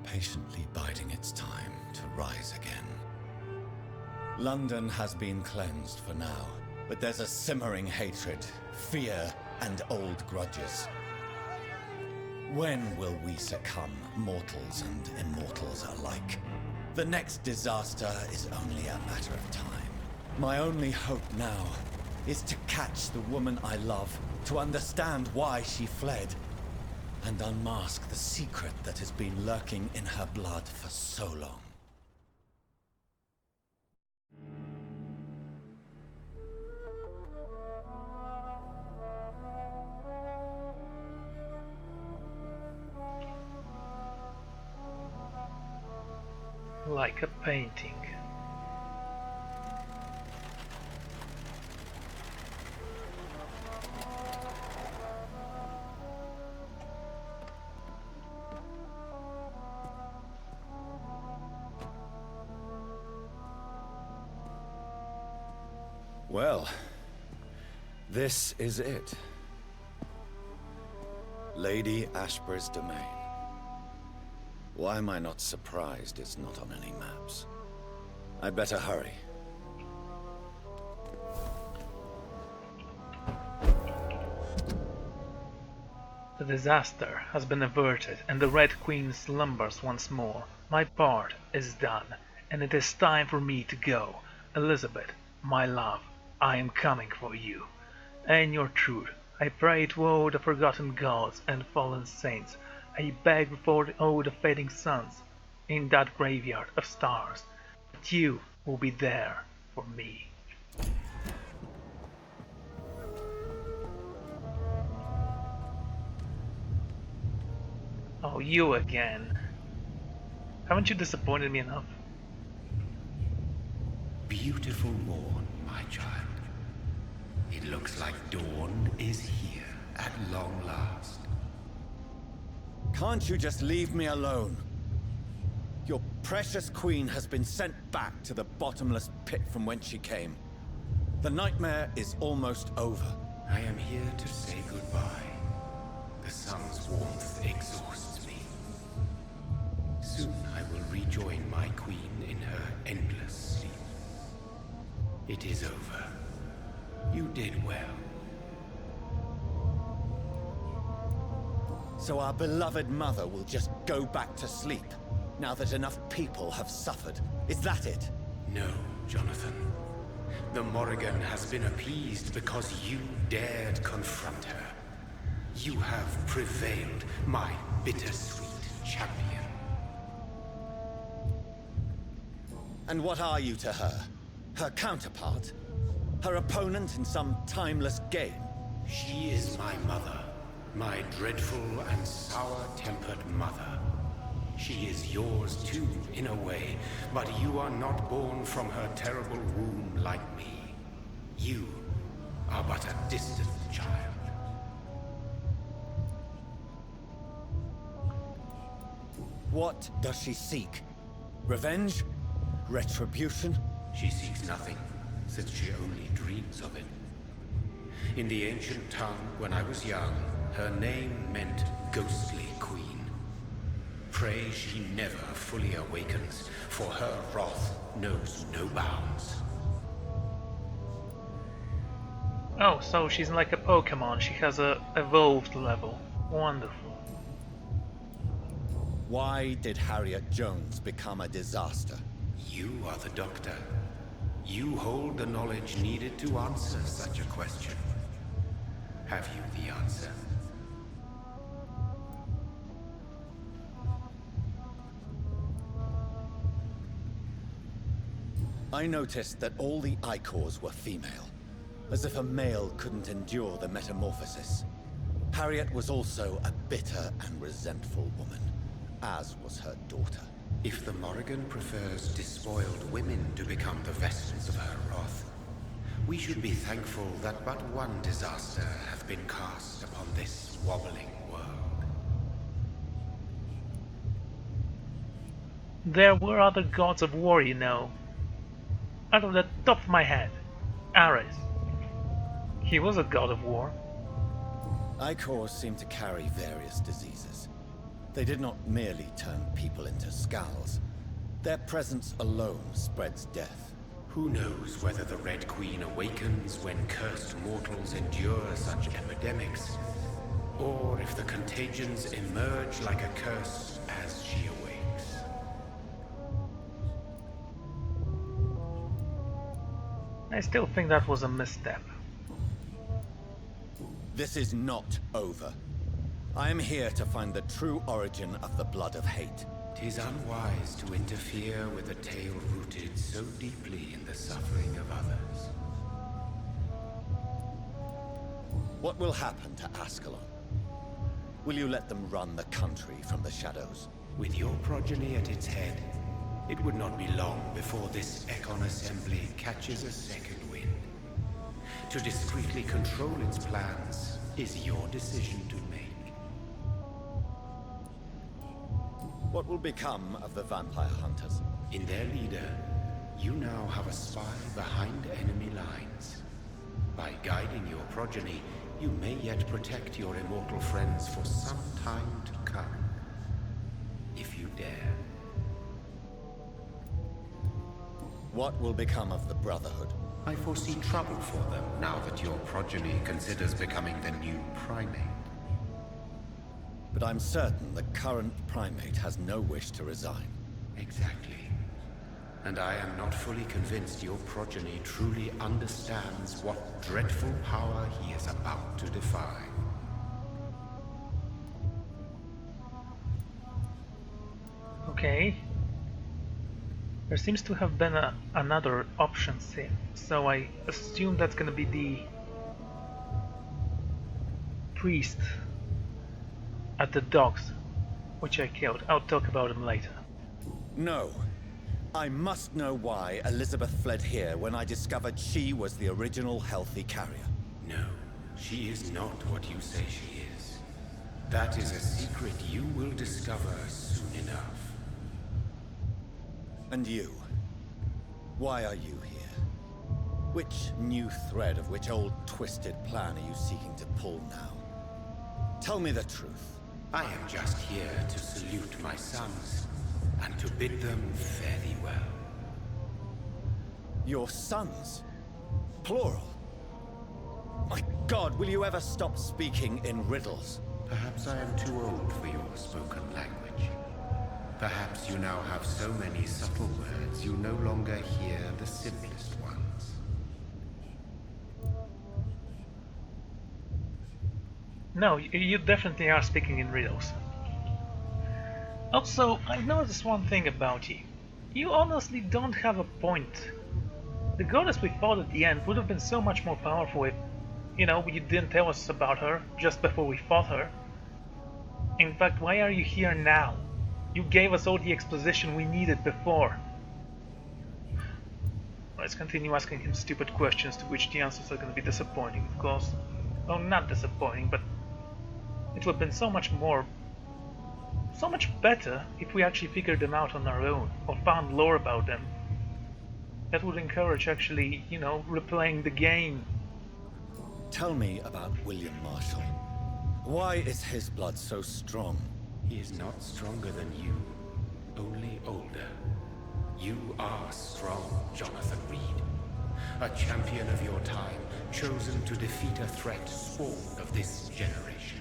Patiently biding its time to rise again. London has been cleansed for now, but there's a simmering hatred, fear, and old grudges. When will we succumb, mortals and immortals alike? The next disaster is only a matter of time. My only hope now is to catch the woman I love, to understand why she fled, and unmask the secret that has been lurking in her blood for so long. Like a painting. Well, this is it. Lady Ashbury's domain. Why am I not surprised it's not on any maps? I'd better hurry. The disaster has been averted and the Red Queen slumbers once more. My part is done, and it is time for me to go. Elizabeth, my love, I am coming for you. And your truth, I pray to all the forgotten gods and fallen saints. I beg for all the fading suns in that graveyard of stars, that you will be there for me. Oh, you again. Haven't you disappointed me enough? Beautiful morn, my child. It looks like dawn is here at long last. Can't you just leave me alone? Your precious queen has been sent back to the bottomless pit from whence she came. The nightmare is almost over. I am here to say goodbye. The sun's warmth exhausts me. Soon I will rejoin my queen in her endless sleep. It is over. You did well. So our beloved mother will just go back to sleep, now that enough people have suffered. Is that it? No, Jonathan. The Morrigan has been appeased because you dared confront her. You have prevailed, my bittersweet champion. And what are you to her? Her counterpart? Her opponent in some timeless game? She is my mother. My dreadful and sour-tempered mother. She is yours too, in a way, but you are not born from her terrible womb like me. You are but a distant child. What does she seek? Revenge? Retribution? She seeks nothing. since she only dreams of it. In the ancient tongue, when I was young, her name meant ghostly queen. Pray she never fully awakens, for her wrath knows no bounds. Oh, so she's like a Pokemon. She has a evolved level. Wonderful. Why did Harriet Jones become a disaster? You are the doctor. You hold the knowledge needed to answer such a question. Have you the answer? I noticed that all the Icors were female, as if a male couldn't endure the metamorphosis. Harriet was also a bitter and resentful woman, as was her daughter. If the Morrigan prefers despoiled women to become the vessels of her wrath, we should be thankful that but one disaster hath been cast upon this wobbling world. There were other gods of war, you know. Out of the top of my head, Ares. He was a god of war. Icors seem to carry various diseases. They did not merely turn people into skulls. Their presence alone spreads death. Who knows whether the Red Queen awakens when cursed mortals endure such epidemics, or if the contagions emerge like a curse as she awakes. I still think that was a misstep. This is not over. I am here to find the true origin of the blood of hate. 'Tis unwise to interfere with a tale rooted so deeply in the suffering of others. What will happen to Ascalon? Will you let them run the country from the shadows? With your progeny at its head, it would not be long before this Ekon assembly catches a second wind. To discreetly control its plans is your decision to make. What will become of the vampire hunters? In their leader, you now have a spy behind enemy lines. By guiding your progeny, you may yet protect your immortal friends for some time to come. If you dare. What will become of the Brotherhood? I foresee trouble for them now that your progeny considers becoming the new primate. But I'm certain the current primate has no wish to resign. Exactly. And I am not fully convinced your progeny truly understands what dreadful power he is about to defy. Okay. There seems to have been another option here, so I assume that's gonna be the priest at the docks, which I killed. I'll talk about him later. No. I must know why Elizabeth fled here when I discovered she was the original healthy carrier. No, she is not what you say she is. That is a secret you will discover soon enough. And you? Why are you here? Which new thread of which old twisted plan are you seeking to pull now? Tell me the truth. I am just here to salute my sons, and to bid them fare thee well. Your sons? Plural? My God, will you ever stop speaking in riddles? Perhaps I am too old for your spoken language. Perhaps you now have so many subtle words you no longer hear the simplest ones. No, you definitely are speaking in riddles. Also, I noticed one thing about you. You honestly don't have a point. The goddess we fought at the end would have been so much more powerful if, you know, you didn't tell us about her just before we fought her. In fact, why are you here now? You gave us all the exposition we needed before. Let's continue asking him stupid questions to which the answers are going to be disappointing, of course. Well, not disappointing, but it would have been so much better if we actually figured them out on our own, or found lore about them. That would encourage actually, you know, replaying the game. Tell me about William Marshall. Why is his blood so strong? He is not stronger than you, only older. You are strong, Jonathan Reid. A champion of your time, chosen to defeat a threat spawned of this generation.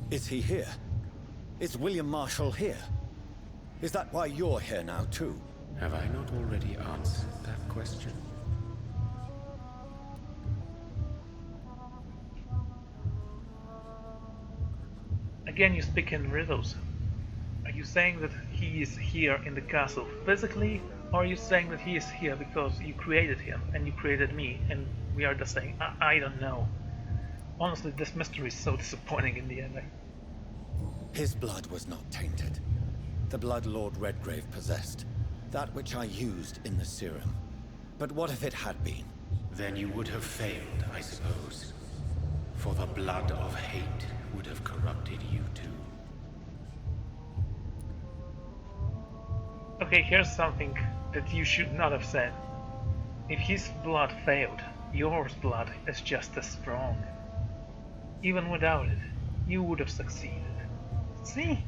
Is he here? Is William Marshall here? Is that why you're here now, too? Have I not already answered that question? Again, you speak in riddles. Are you saying that he is here in the castle physically, or are you saying that he is here because you created him and you created me and we are just saying, I don't know. Honestly, this mystery is so disappointing in the ending. His blood was not tainted. The blood Lord Redgrave possessed. That which I used in the serum. But what if it had been? Then you would have failed, I suppose. For the blood of hate would have corrupted you too. Okay, here's something that you should not have said. If his blood failed, yours blood is just as strong. Even without it, you would have succeeded. See?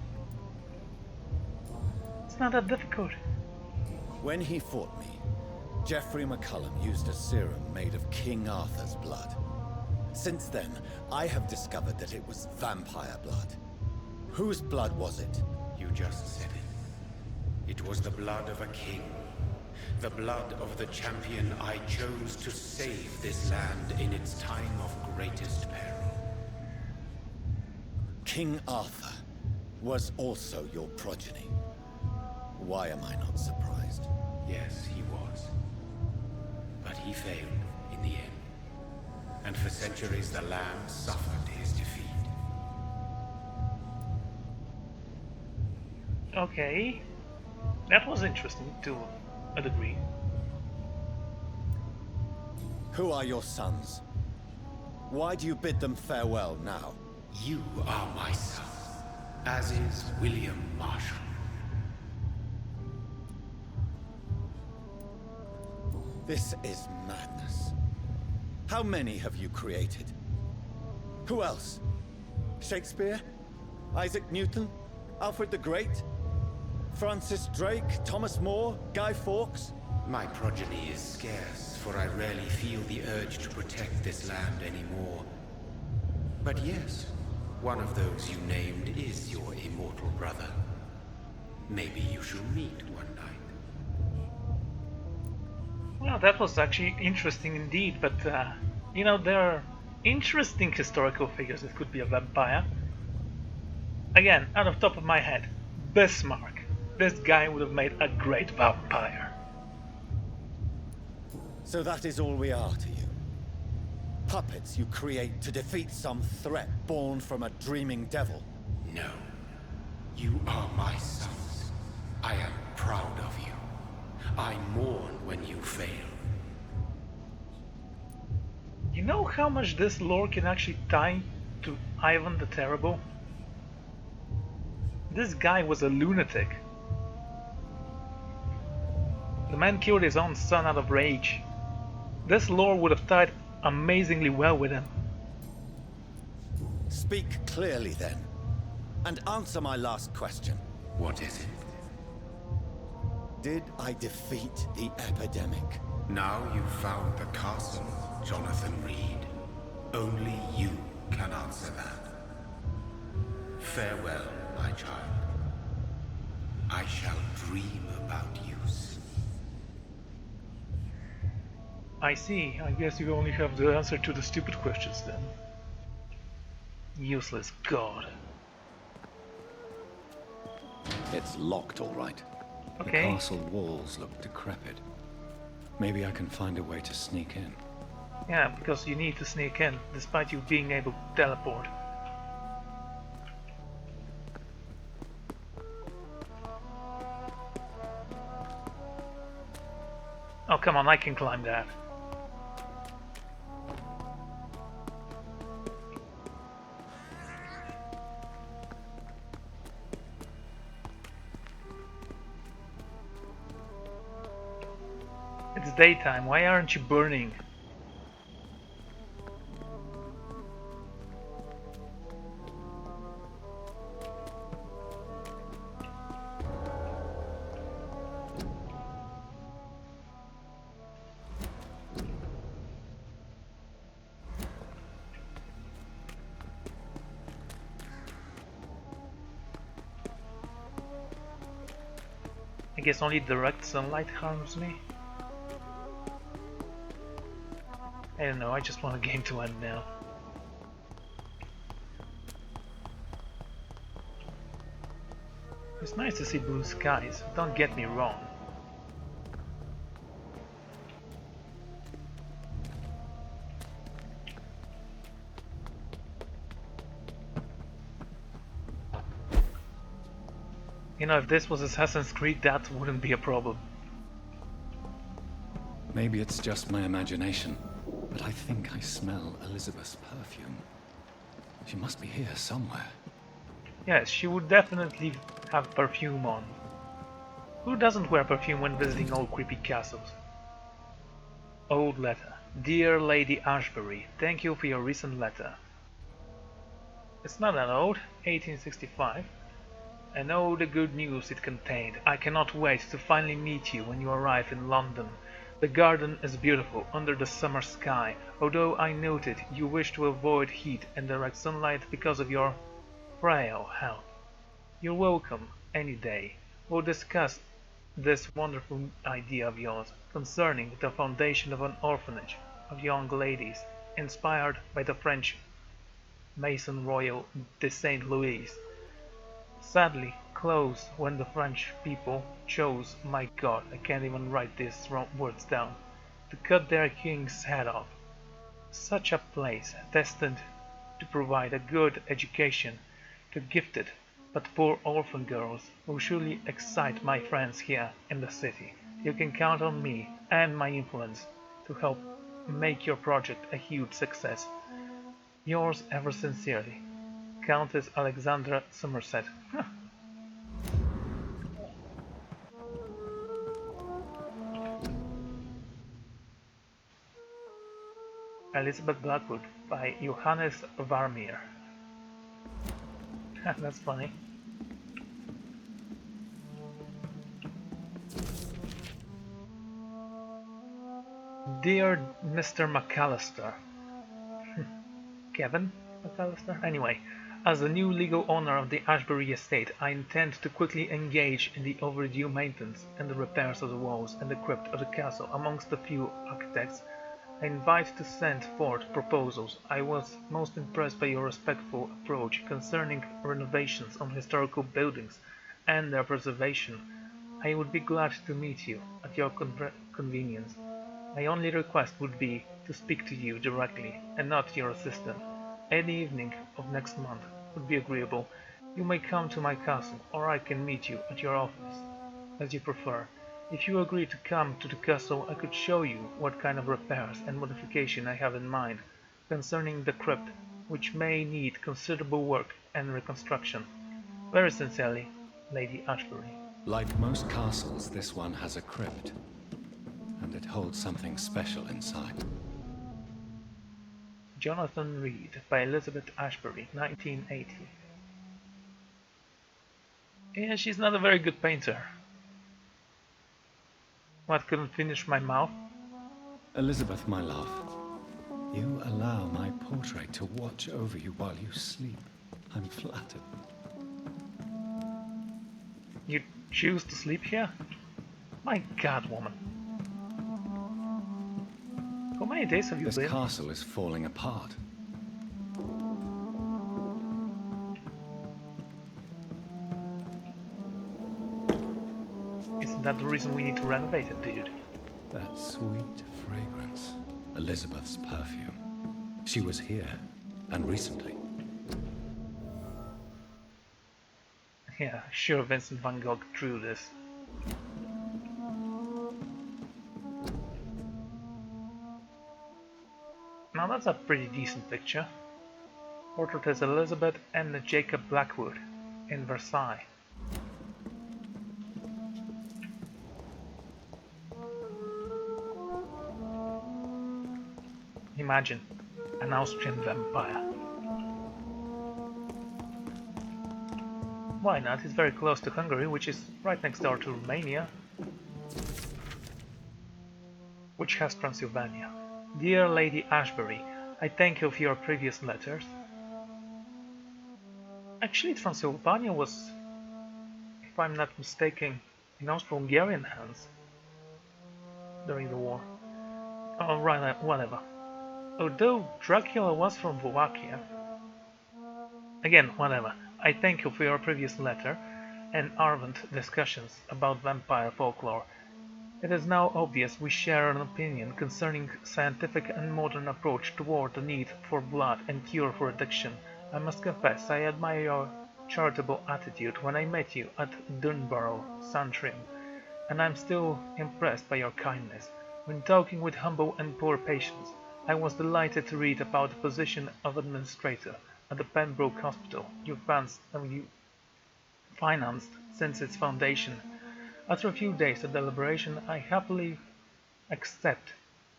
It's not that difficult. When he fought me, Geoffrey McCullum used a serum made of King Arthur's blood. Since then, I have discovered that it was vampire blood. Whose blood was it? You just said it. It was the blood of a king. The blood of the champion I chose to save this land in its time of greatest peril. King Arthur was also your progeny. Why am I not surprised? Yes, he was. But he failed in the end. And for centuries the land suffered his defeat. Okay. That was interesting to a degree. Who are your sons? Why do you bid them farewell now? You are my son, as is William Marshall. This is madness. How many have you created? Who else? Shakespeare? Isaac Newton? Alfred the Great? Francis Drake? Thomas More? Guy Fawkes? My progeny is scarce, for I rarely feel the urge to protect this land anymore. But yes, one of those you named is your immortal brother. Maybe you shall meet one night. Well, that was actually interesting indeed, but you know, there are interesting historical figures that could be a vampire. Again, out of the top of my head, Bismarck. This guy would have made a great vampire. So that is all we are to you? Puppets you create to defeat some threat born from a dreaming devil? No. You are my sons. I am proud of you. I mourn when you fail. You know how much this lore can actually tie to Ivan the Terrible? This guy was a lunatic. The man killed his own son out of rage. This lore would have tied amazingly well with him. Speak clearly then, and answer my last question. What is it? Did I defeat the epidemic? Now you've found the castle, Jonathan Reid. Only you can answer that. Farewell, my child. I shall dream about you soon. I see. I guess you only have the answer to the stupid questions then. Useless god. It's locked, all right. Okay. The castle walls look decrepit. Maybe I can find a way to sneak in. Yeah, because you need to sneak in, despite you being able to teleport. Oh, come on, I can climb that. It's daytime, why aren't you burning? I guess only direct sunlight harms me. I don't know, I just want the game to end now. It's nice to see blue skies, don't get me wrong. You know, if this was Assassin's Creed, that wouldn't be a problem. Maybe it's just my imagination, but I think I smell Elizabeth's perfume. She must be here somewhere. Yes, she would definitely have perfume on. Who doesn't wear perfume when visiting old creepy castles? Old letter. Dear Lady Ashbury, thank you for your recent letter. It's not that old, 1865. And oh, the good news it contained. I cannot wait to finally meet you when you arrive in London. The garden is beautiful under the summer sky, although I noted you wish to avoid heat and direct sunlight because of your frail health. You're welcome any day. We'll discuss this wonderful idea of yours concerning the foundation of an orphanage of young ladies inspired by the French Maison Royal de Saint Louis. Sadly closed when the French people chose, my God, I can't even write these words down, to cut their king's head off. Such a place destined to provide a good education to gifted but poor orphan girls will surely excite my friends here in the city. You can count on me and my influence to help make your project a huge success. Yours ever sincerely, Countess Alexandra Somerset. Elizabeth Blackwood by Johannes Vampyr. That's funny. Dear Mr. McAllister. Kevin McAllister? Anyway, as the new legal owner of the Ashbury estate, I intend to quickly engage in the overdue maintenance and the repairs of the walls and the crypt of the castle. Amongst the few architects I invite to send forth proposals. I was most impressed by your respectful approach concerning renovations on historical buildings and their preservation. I would be glad to meet you at your convenience. My only request would be to speak to you directly and not your assistant. Any evening of next month would be agreeable. You may come to my castle, or I can meet you at your office, as you prefer. If you agree to come to the castle, I could show you what kind of repairs and modification I have in mind concerning the crypt, which may need considerable work and reconstruction. Very sincerely, Lady Ashbury. Like most castles, this one has a crypt, and it holds something special inside. Jonathan Reid by Elizabeth Ashbury, 1980. Yeah, she's not a very good painter. What, couldn't finish my mouth? Elizabeth, my love, you allow my portrait to watch over you while you sleep. I'm flattered. You choose to sleep here? My God, woman. How many days have you been? This castle is falling apart. Isn't that the reason we need to renovate it, dude? That sweet fragrance. Elizabeth's perfume. She was here, and recently. Yeah, sure Vincent van Gogh drew this. Now that's a pretty decent picture. Portrait is Elizabeth and Jacob Blackwood in Versailles. Imagine, an Austrian vampire. Why not? It's very close to Hungary, which is right next door to Romania, which has Transylvania. Dear Lady Ashbury, I thank you for your previous letters. Actually, Transylvania was, if I'm not mistaken, in Austro-Hungarian hands during the war. Oh, right, whatever. Although Dracula was from Slovakia. Again, whatever. I thank you for your previous letter and ardent discussions about vampire folklore. It is now obvious we share an opinion concerning scientific and modern approach toward the need for blood and cure for addiction. I must confess I admire your charitable attitude when I met you at Dunbarrow Santrim, and I'm still impressed by your kindness. When talking with humble and poor patients, I was delighted to read about the position of administrator at the Pembroke Hospital you financed since its foundation. After a few days of deliberation, I happily accept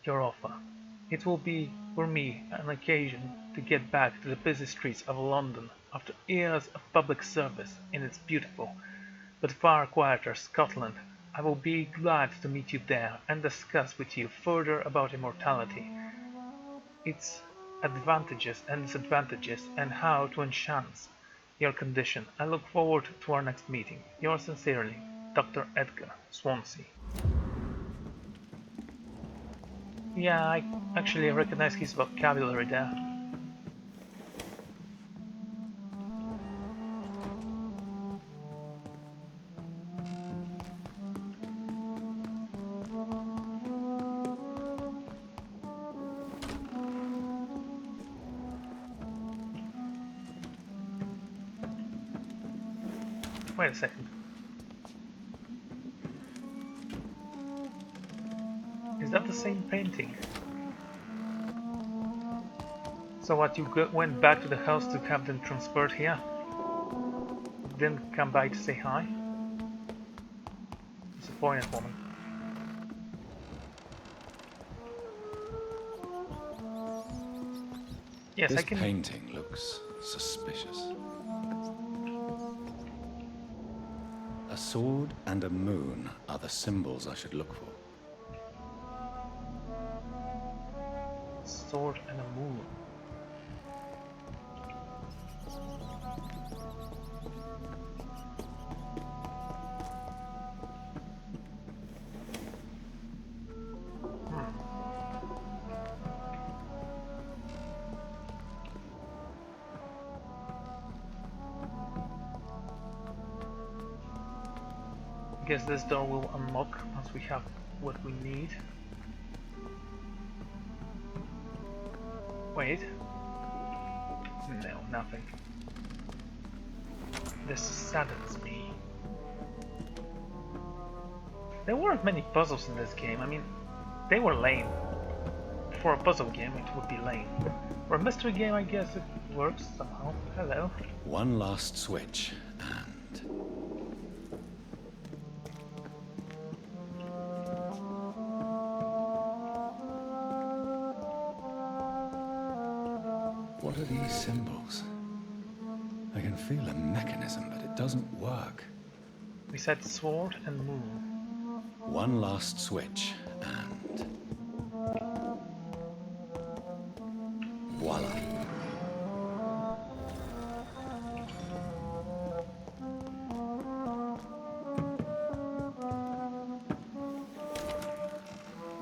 your offer. It will be for me an occasion to get back to the busy streets of London after years of public service in its beautiful but far quieter Scotland. I will be glad to meet you there and discuss with you further about immortality, its advantages and disadvantages, and how to enhance your condition. I look forward to our next meeting. Yours sincerely, Dr. Edgar Swansea. Yeah, I actually recognize his vocabulary there. Wait a second. Is that the same painting? So what, you went back to the house to have them transferred here? Didn't come by to say hi? Disappointed woman. Yes, this I can... painting looks suspicious. A sword and a moon are the symbols I should look for. Sword and a moon. Guess this door will unlock once we have what we need. Wait. No, nothing. This saddens me. There weren't many puzzles in this game. I mean, they were lame. For a puzzle game, it would be lame. For a mystery game, I guess it works somehow. Hello. One last switch, and... What are these symbols? I can feel a mechanism, but it doesn't work. We said sword and moon. One last switch, and... voila.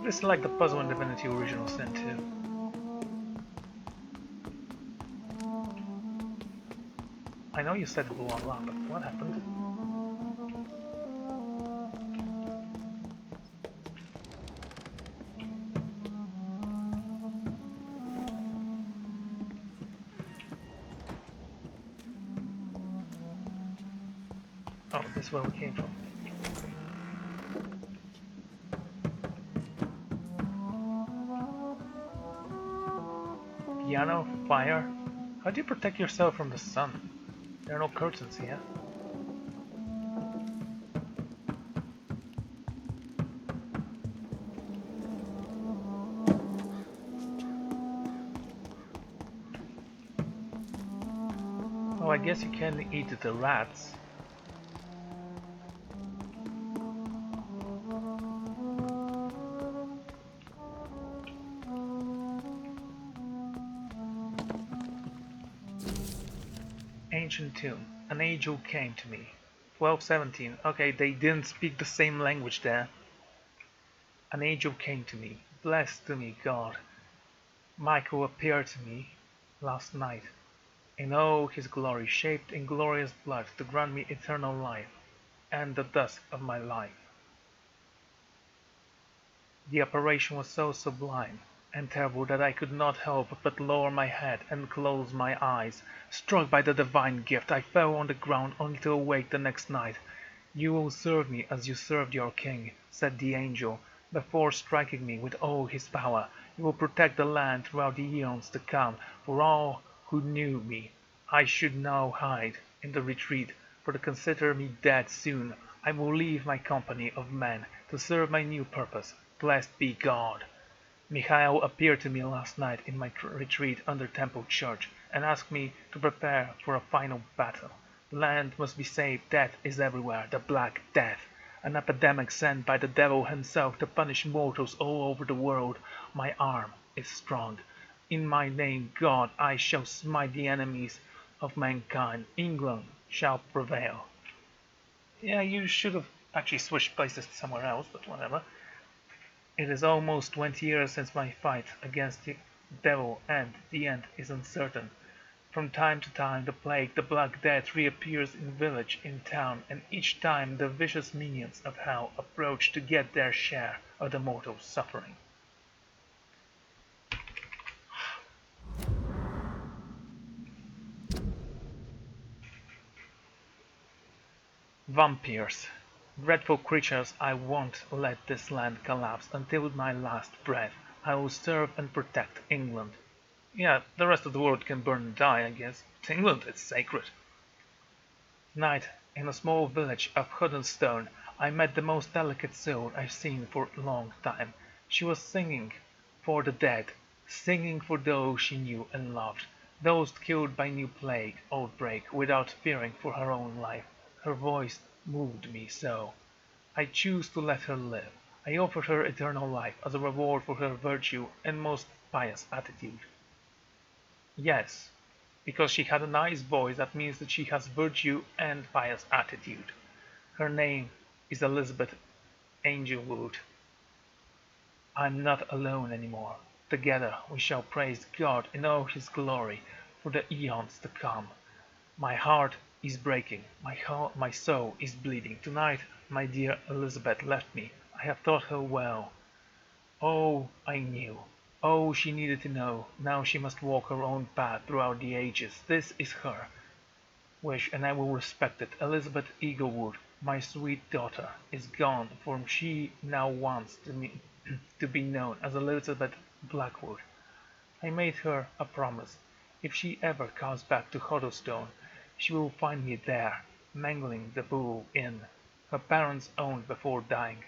This is like the puzzle in Divinity Original Sin 2. I know you said voila, but what happened? Oh, this is where we came from. Piano, fire. How do you protect yourself from the sun? There are no curtains here. Oh, I guess you can eat the rats. Ancient tomb. An angel came to me. 1217. Okay, they didn't speak the same language there. An angel came to me. Blessed to me, God. Michael appeared to me last night in all his glory, shaped in glorious blood to grant me eternal life and the dusk of my life. The apparition was so sublime and terrible that I could not help but lower my head and close my eyes. Struck by the divine gift, I fell on the ground only to awake the next night. "You will serve me as you served your king," said the angel, before striking me with all his power. "You will protect the land throughout the eons to come. For all who knew me, I should now hide in the retreat, for they consider me dead soon. I will leave my company of men to serve my new purpose. Blessed be God." Michael appeared to me last night in my retreat under Temple Church and asked me to prepare for a final battle. The land must be saved. Death is everywhere, the Black Death, an epidemic sent by the devil himself to punish mortals all over the world. My arm is strong. In my name, God, I shall smite the enemies of mankind. England shall prevail. Yeah, you should have actually switched places to somewhere else, but whatever. It is almost 20 years since my fight against the devil, and the end is uncertain. From time to time the plague, the Black Death, reappears in village, in town, and each time the vicious minions of hell approach to get their share of the mortal suffering. Vampyrs. Dreadful creatures, I won't let this land collapse until my last breath. I will serve and protect England. Yeah, the rest of the world can burn and die, I guess. But England is sacred. Night, in a small village of Huddlestone, I met the most delicate soul I've seen for a long time. She was singing for the dead, singing for those she knew and loved, those killed by new plague outbreak without fearing for her own life. Her voice moved me so. I choose to let her live. I offered her eternal life as a reward for her virtue and most pious attitude. Yes, because she had a nice voice, that means that she has virtue and pious attitude. Her name is Elizabeth Angelwood. I'm not alone anymore. Together we shall praise God in all his glory for the eons to come. My heart is breaking, my soul is bleeding. Tonight my dear Elizabeth left me. I have taught her well. Oh, I knew. Oh, she needed to know. Now she must walk her own path throughout the ages. This is her wish, and I will respect it. Elizabeth Eaglewood, my sweet daughter, is gone, for she now wants to be known as Elizabeth Blackwood. I made her a promise. If she ever comes back to Huddlestone, she will find me there, mangling the bull inn her parents owned before dying.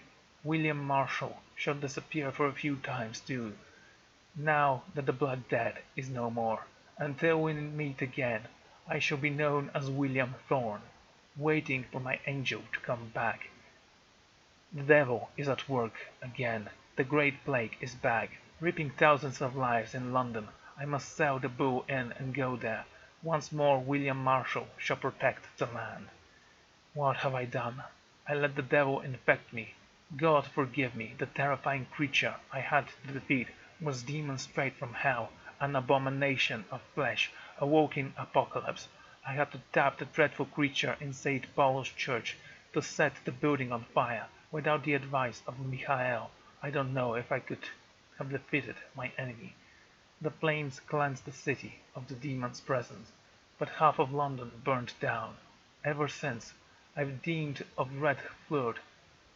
William Marshall shall disappear for a few times too, now that the Black Death is no more. Until we meet again, I shall be known as William Thorne, waiting for my angel to come back. The devil is at work again. The Great Plague is back, ripping thousands of lives in London. I must sell the Bull Inn and go there. Once more William Marshall shall protect the land. What have I done? I let the devil infect me. God forgive me, the terrifying creature I had to defeat was demon straight from hell, an abomination of flesh, a walking apocalypse. I had to tap the dreadful creature in St. Paul's Church to set the building on fire. Without the advice of Michael, I don't know if I could have defeated my enemy. The flames cleansed the city of the demon's presence, but half of London burned down. Ever since, I've dreamed of red flood,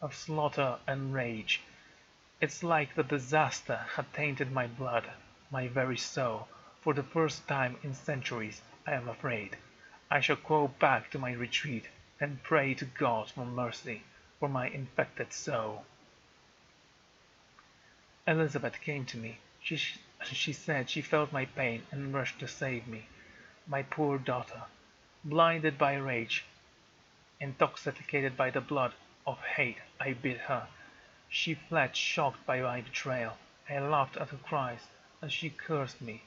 of slaughter and rage. It's like the disaster had tainted my blood, my very soul. For the first time in centuries, I am afraid. I shall go back to my retreat and pray to God for mercy for my infected soul. Elizabeth came to me. She said she felt my pain and rushed to save me. My poor daughter. Blinded by rage, intoxicated by the blood of hate, I bit her. She fled, shocked by my betrayal. I laughed at her cries as she cursed me.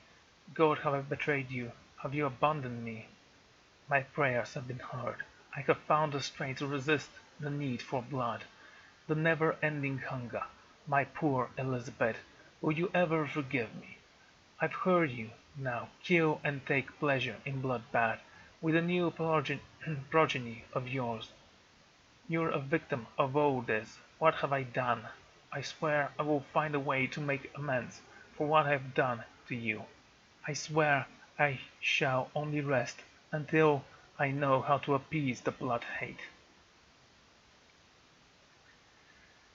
God, have I betrayed you? Have you abandoned me? My prayers have been heard. I have found the strength to resist the need for blood, the never-ending hunger. My poor Elizabeth, will you ever forgive me? I've heard you. Now kill and take pleasure in bloodbath with a new progeny of yours. You're a victim of all this. What have I done? I swear I will find a way to make amends for what I have done to you. I swear I shall only rest until I know how to appease the blood-hate.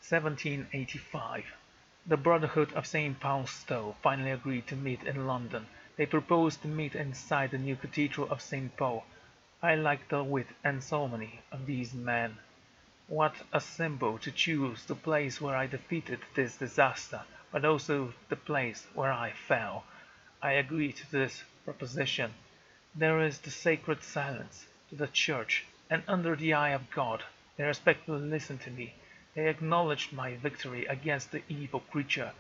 1785. The Brotherhood of St. Paul's Stowe finally agreed to meet in London. They proposed to meet inside the new Cathedral of St. Paul. I like the wit and ceremony of these men. What a symbol to choose the place where I defeated this disaster, but also the place where I fell. I agree to this proposition. There is the sacred silence to the church, and under the eye of God, they respectfully listened to me. They acknowledged my victory against the evil creature,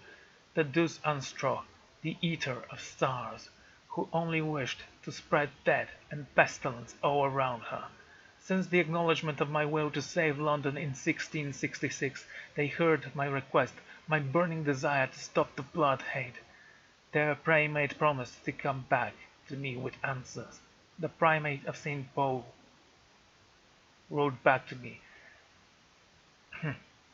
the Deus Anstra, the eater of stars, who only wished to spread death and pestilence all around her. Since the acknowledgment of my will to save London in 1666, they heard my request, my burning desire to stop the blood-hate. Their primate promised to come back to me with answers. The primate of St. Paul wrote back to me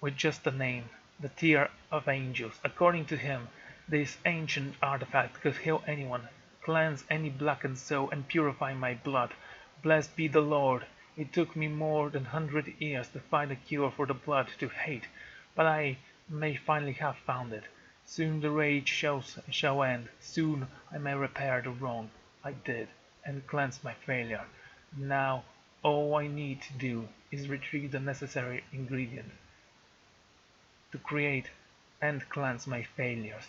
with just the name, the Tear of Angels. According to him, this ancient artifact could heal anyone, cleanse any blackened soul, and purify my blood. Blessed be the Lord! It took me more than 100 years to find a cure for the blood to hate, but I may finally have found it. Soon the rage shall end. Soon I may repair the wrong I did and cleanse my failure. Now all I need to do is retrieve the necessary ingredient to create and cleanse my failures.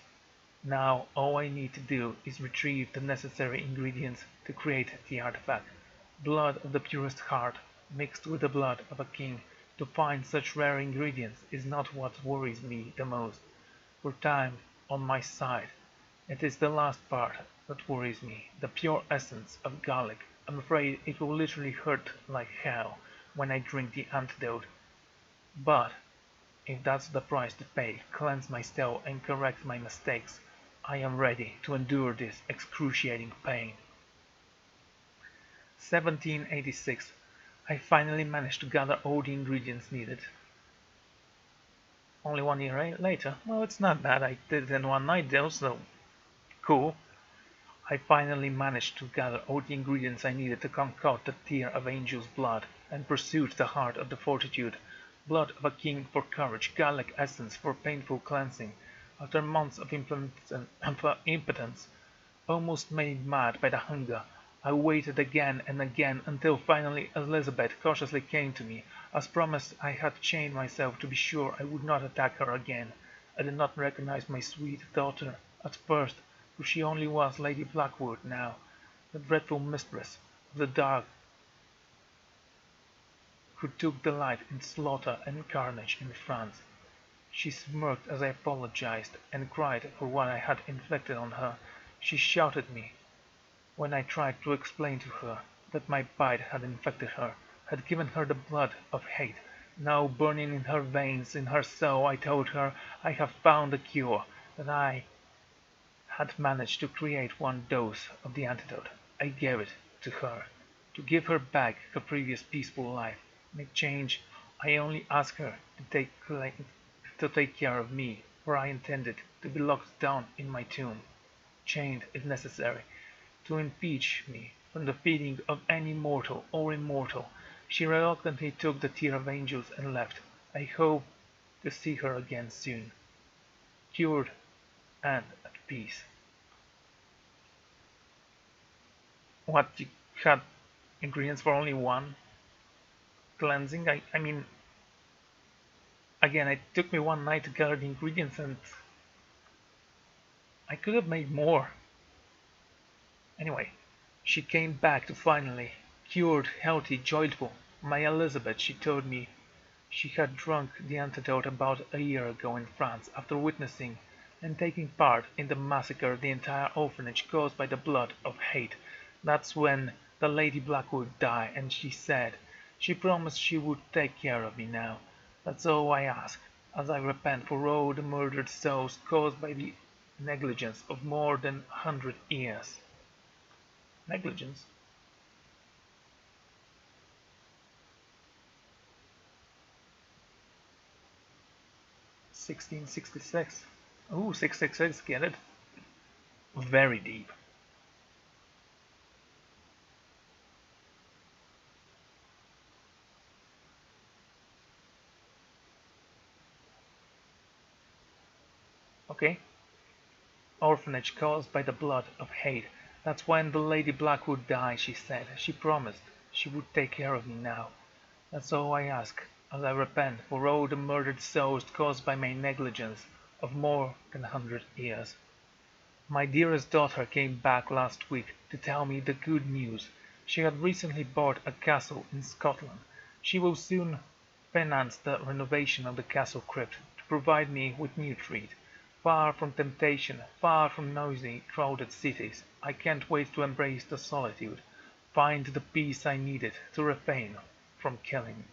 Now all I need to do is retrieve the necessary ingredients to create the artifact. Blood of the purest heart, mixed with the blood of a king. To find such rare ingredients is not what worries me the most. For time on my side, it is the last part that worries me, the pure essence of garlic. I'm afraid it will literally hurt like hell when I drink the antidote. But if that's the price to pay, cleanse my soul and correct my mistakes, I am ready to endure this excruciating pain. 1786. I finally managed to gather all the ingredients needed. Only 1 year later. Well, it's not bad. I did it in one night though, so cool. I finally managed to gather all the ingredients I needed to concoct the tear of angel's blood and pursued the heart of the fortitude. Blood of a king for courage, garlic essence for painful cleansing. After months of impotence, almost made mad by the hunger, I waited again and again until finally Elizabeth cautiously came to me. As promised, I had chained myself to be sure I would not attack her again. I did not recognize my sweet daughter at first, for she only was Lady Blackwood now, the dreadful mistress of the dark who took delight in slaughter and carnage in France. She smirked as I apologized and cried for what I had inflicted on her. She shouted at me when I tried to explain to her that my bite had infected her, had given her the blood of hate. Now burning in her veins, in her soul, I told her I have found a cure, that I had managed to create one dose of the antidote. I gave it to her, to give her back her previous peaceful life. In exchange, I only asked her to take care of me, for I intended to be locked down in my tomb, chained if necessary, to impeach me from the feeding of any mortal or immortal. She reluctantly took the tear of angels and left. I hope to see her again soon, cured and at peace. What, you had ingredients for only one? Cleansing? I mean, again, it took me one night to gather the ingredients and I could have made more. Anyway, she came back to finally cured, healthy, joyful. My Elizabeth, she told me she had drunk the antidote about a year ago in France after witnessing and taking part in the massacre of the entire orphanage caused by the blood of hate. That's when the Lady Blackwood died, and she said she promised she would take care of me now. That's all I ask, as I repent for all the murdered souls caused by the negligence of more than 100 years. Negligence? 1666. Ooh, 666, get it? Very deep. Okay. Orphanage caused by the blood of hate. That's when the Lady Blackwood died, she said. She promised she would take care of me now. That's all I ask, as I repent for all the murdered souls caused by my negligence of more than 100 years. My dearest daughter came back last week to tell me the good news. She had recently bought a castle in Scotland. She will soon finance the renovation of the castle crypt to provide me with new treat. Far from temptation, far from noisy, crowded cities, I can't wait to embrace the solitude, find the peace I needed to refrain from killing.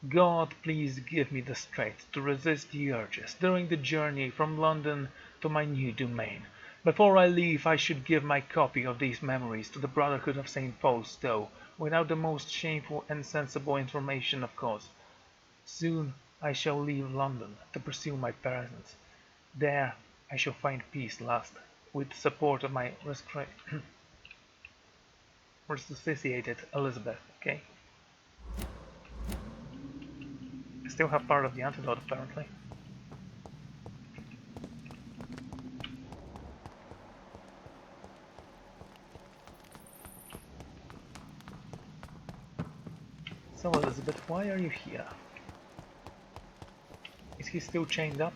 God, please give me the strength to resist the urges during the journey from London to my new domain. Before I leave, I should give my copy of these memories to the Brotherhood of St. Paul's, though without the most shameful and sensible information, of course. Soon I shall leave London to pursue my presence. There I shall find peace last, with the support of my resuscitated Elizabeth, okay? I still have part of the antidote, apparently. So, Elizabeth, why are you here? Is he still chained up?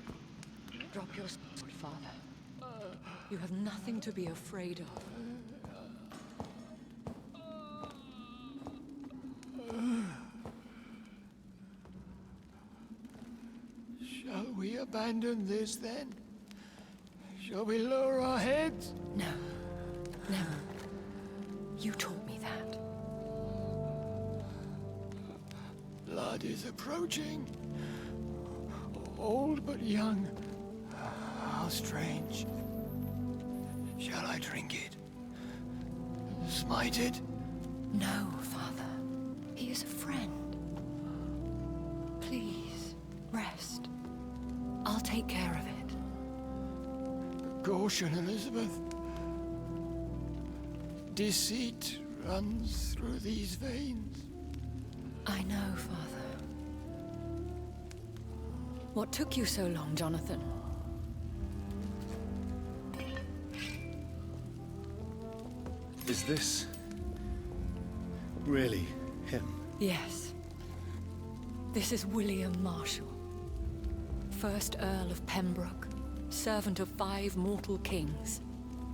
Drop your sword, Father. You have nothing to be afraid of. Shall we abandon this then? Shall we lower our heads? No. No. You taught me that. Blood is approaching. Old but young. How strange. Shall I drink it? Smite it? No, Father. He is a friend. Please, rest. I'll take care of it. Caution, Elizabeth. Deceit runs through these veins. I know, Father. What took you so long, Jonathan? Is this really him? Yes. This is William Marshall, 1st Earl of Pembroke, servant of 5 mortal kings,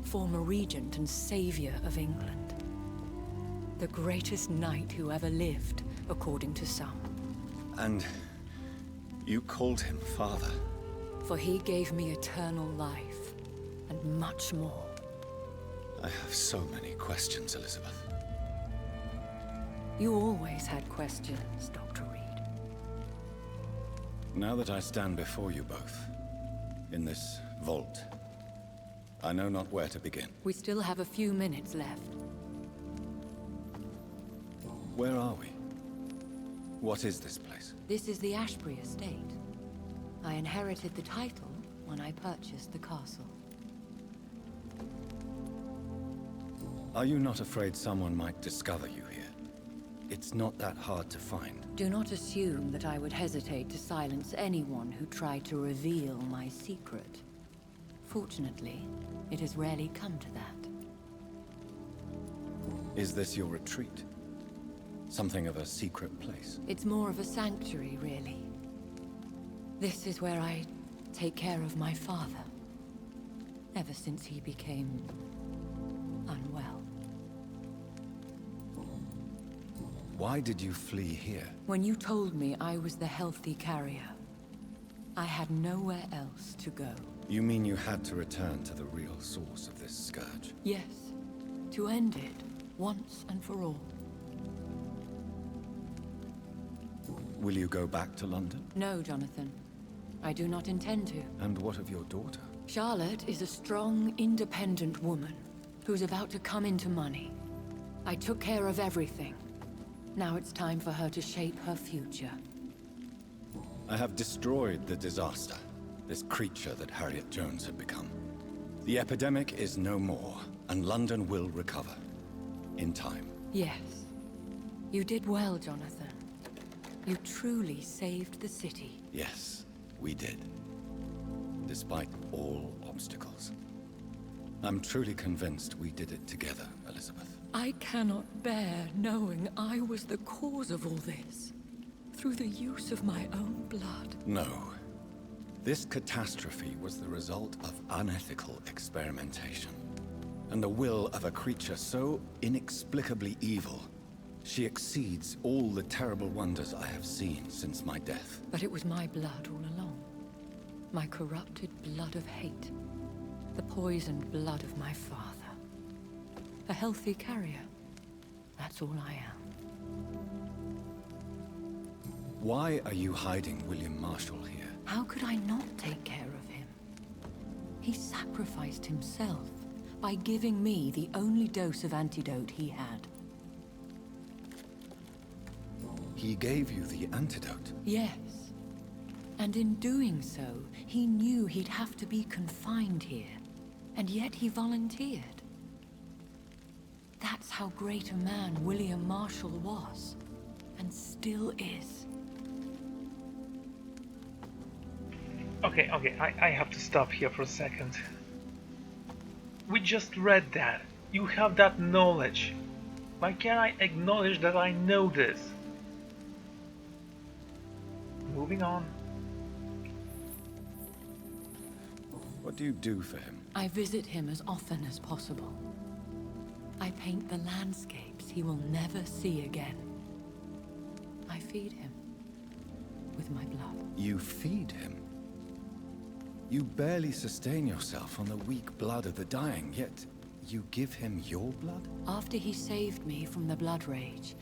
former regent and savior of England. The greatest knight who ever lived, according to some. And you called him father? For he gave me eternal life, and much more. I have so many questions, Elizabeth. You always had questions, Dr. Reid. Now that I stand before you both, in this vault, I know not where to begin. We still have a few minutes left. Where are we? What is this place? This is the Ashbury estate. I inherited the title when I purchased the castle. Are you not afraid someone might discover you here? It's not that hard to find. Do not assume that I would hesitate to silence anyone who tried to reveal my secret. Fortunately, it has rarely come to that. Is this your retreat? Something of a secret place? It's more of a sanctuary, really. This is where I take care of my father. Ever since he became unwell. Why did you flee here? When you told me I was the healthy carrier, I had nowhere else to go. You mean you had to return to the real source of this scourge? Yes, to end it, once and for all. Will you go back to London? No, Jonathan. I do not intend to. And what of your daughter? Charlotte is a strong, independent woman who's about to come into money. I took care of everything. Now it's time for her to shape her future. I have destroyed the disaster, this creature that Harriet Jones had become. The epidemic is no more, and London will recover. In time. Yes. You did well, Jonathan. You truly saved the city. Yes, we did. Despite all obstacles. I'm truly convinced we did it together, Elizabeth. I cannot bear knowing I was the cause of all this. Through the use of my own blood. No. This catastrophe was the result of unethical experimentation. And the will of a creature so inexplicably evil, she exceeds all the terrible wonders I have seen since my death. But it was my blood all along. My corrupted blood of hate. The poisoned blood of my father. A healthy carrier. That's all I am. Why are you hiding William Marshall here? How could I not take care of him? He sacrificed himself by giving me the only dose of antidote he had. He gave you the antidote? Yes. And in doing so, he knew he'd have to be confined here. And yet he volunteered. That's how great a man William Marshall was. And still is. Okay, I have to stop here for a second. We just read that. You have that knowledge. Why can't I acknowledge that I know this? Moving on. What do you do for him? I visit him as often as possible. I paint the landscapes he will never see again. I feed him with my blood. You feed him? You barely sustain yourself on the weak blood of the dying, yet you give him your blood? After he saved me from the blood rage,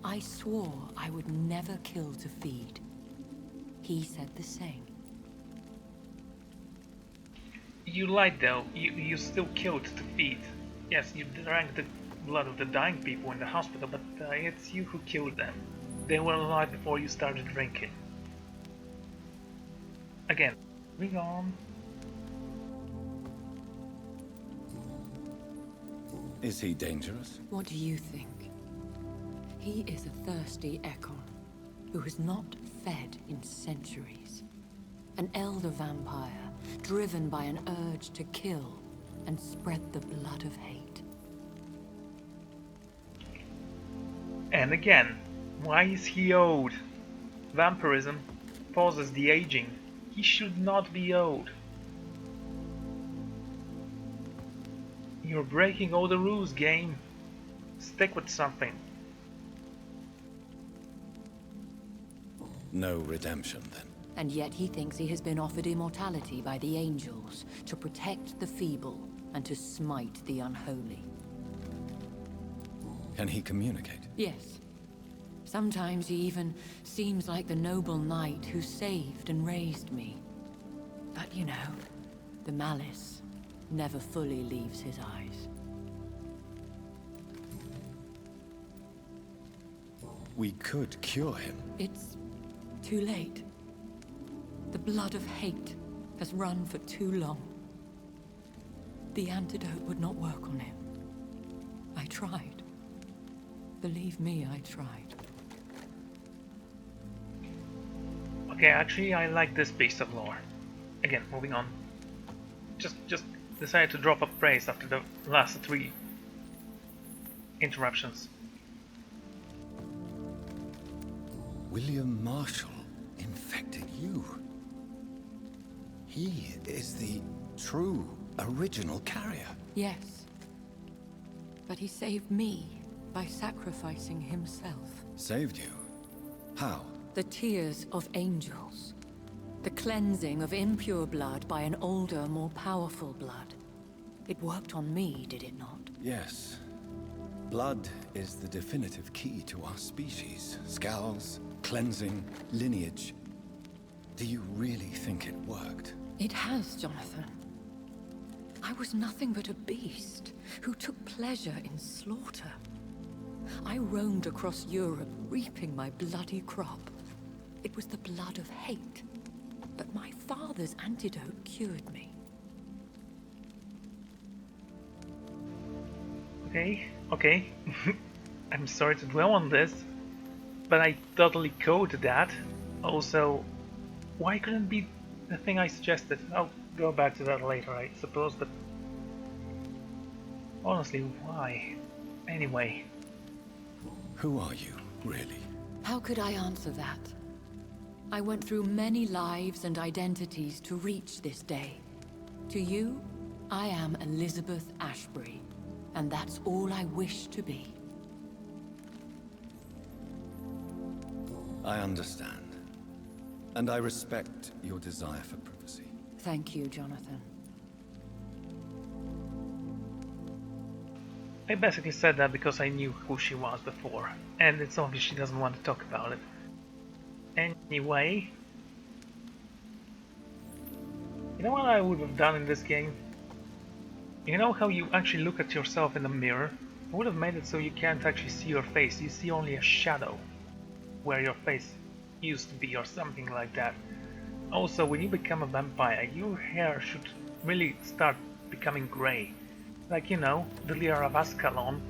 I swore I would never kill to feed. He said the same. You lied though. You still killed to feed. Yes, you drank the blood of the dying people in the hospital, but it's you who killed them. They were alive before you started drinking. Again, moving on. Is he dangerous? What do you think? He is a thirsty Ekon, who has not fed in centuries. An elder vampire, driven by an urge to kill and spread the blood of hate. And again, why is he owed? Vampirism causes the aging. He should not be owed. You're breaking all the rules, game. Stick with something. No redemption, then. And yet he thinks he has been offered immortality by the angels to protect the feeble and to smite the unholy. Can he communicate? Yes. Sometimes he even seems like the noble knight who saved and raised me. But you know, the malice never fully leaves his eyes. We could cure him. It's too late. The blood of hate has run for too long. The antidote would not work on him. I tried. Believe me, I tried. Okay, actually I like this piece of lore. Again, moving on. Just decided to drop a praise after the last 3 interruptions. William Marshall infected you. He is the true, original carrier. Yes. But he saved me by sacrificing himself. Saved you? How? The tears of angels. The cleansing of impure blood by an older, more powerful blood. It worked on me, did it not? Yes. Blood is the definitive key to our species. Scowls, cleansing, lineage. Do you really think it worked? It has, Jonathan. I was nothing but a beast who took pleasure in slaughter. I roamed across Europe, reaping my bloody crop. It was the blood of hate. But my father's antidote cured me. Okay. I'm sorry to dwell on this, but I totally coded that. Also, why couldn't it be the thing I suggested? I'll go back to that later, I suppose, but honestly, why? Anyway. Who are you, really? How could I answer that? I went through many lives and identities to reach this day. To you, I am Elizabeth Ashbury, and that's all I wish to be. I understand. And I respect your desire for privacy. Thank you, Jonathan. I basically said that because I knew who she was before, and it's obvious she doesn't want to talk about it. Anyway, you know what I would have done in this game? You know how you actually look at yourself in the mirror? I would have made it so you can't actually see your face, you see only a shadow where your face used to be or something like that. Also, when you become a vampire, your hair should really start becoming grey. Like, you know, the leader of Ascalon,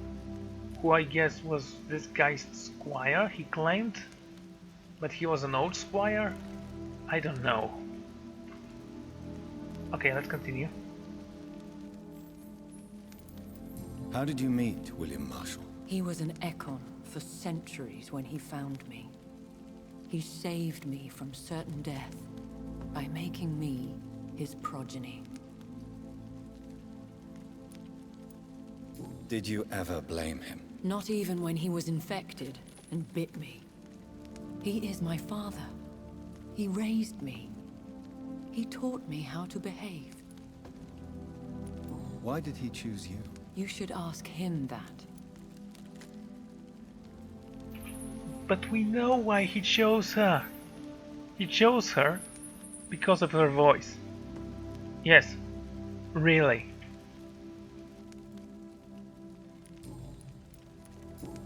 who I guess was this guy's squire, he claimed? But he was an old squire? I don't know. Okay, let's continue. How did you meet William Marshall? He was an Ekon for centuries when he found me. He saved me from certain death by making me his progeny. Did you ever blame him? Not even when he was infected and bit me. He is my father. He raised me. He taught me how to behave. Why did he choose you? You should ask him that. But we know why he chose her. He chose her because of her voice. Yes, really.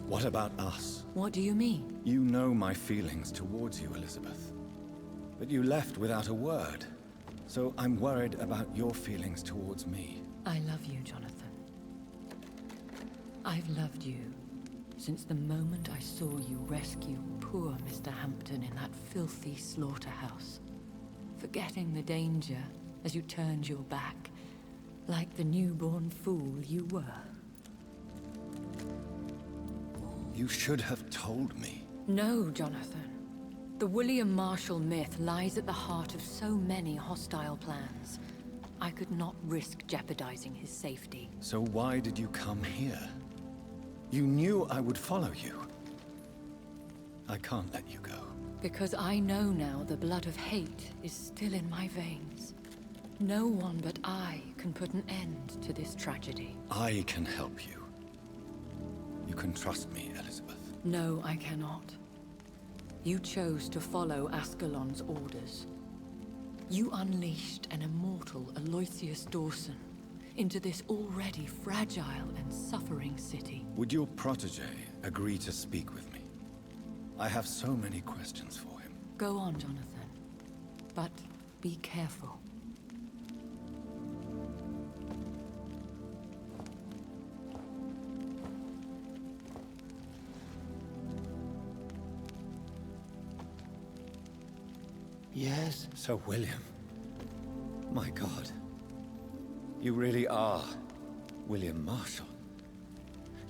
What about us? What do you mean? You know my feelings towards you, Elizabeth. But you left without a word. So I'm worried about your feelings towards me. I love you, Jonathan. I've loved you since the moment I saw you rescue poor Mr. Hampton in that filthy slaughterhouse. Forgetting the danger as you turned your back, like the newborn fool you were. You should have told me. No, Jonathan. The William Marshall myth lies at the heart of so many hostile plans. I could not risk jeopardizing his safety. So why did you come here? You knew I would follow you. I can't let you go. Because I know now the blood of hate is still in my veins. No one but I can put an end to this tragedy. I can help you. You can trust me, Elizabeth. No, I cannot. You chose to follow Ascalon's orders. You unleashed an immortal Aloysius Dawson into this already fragile and suffering city. Would your protege agree to speak with me? I have so many questions for him. Go on, Jonathan. But be careful. Yes? Sir William. My God. You really are William Marshall.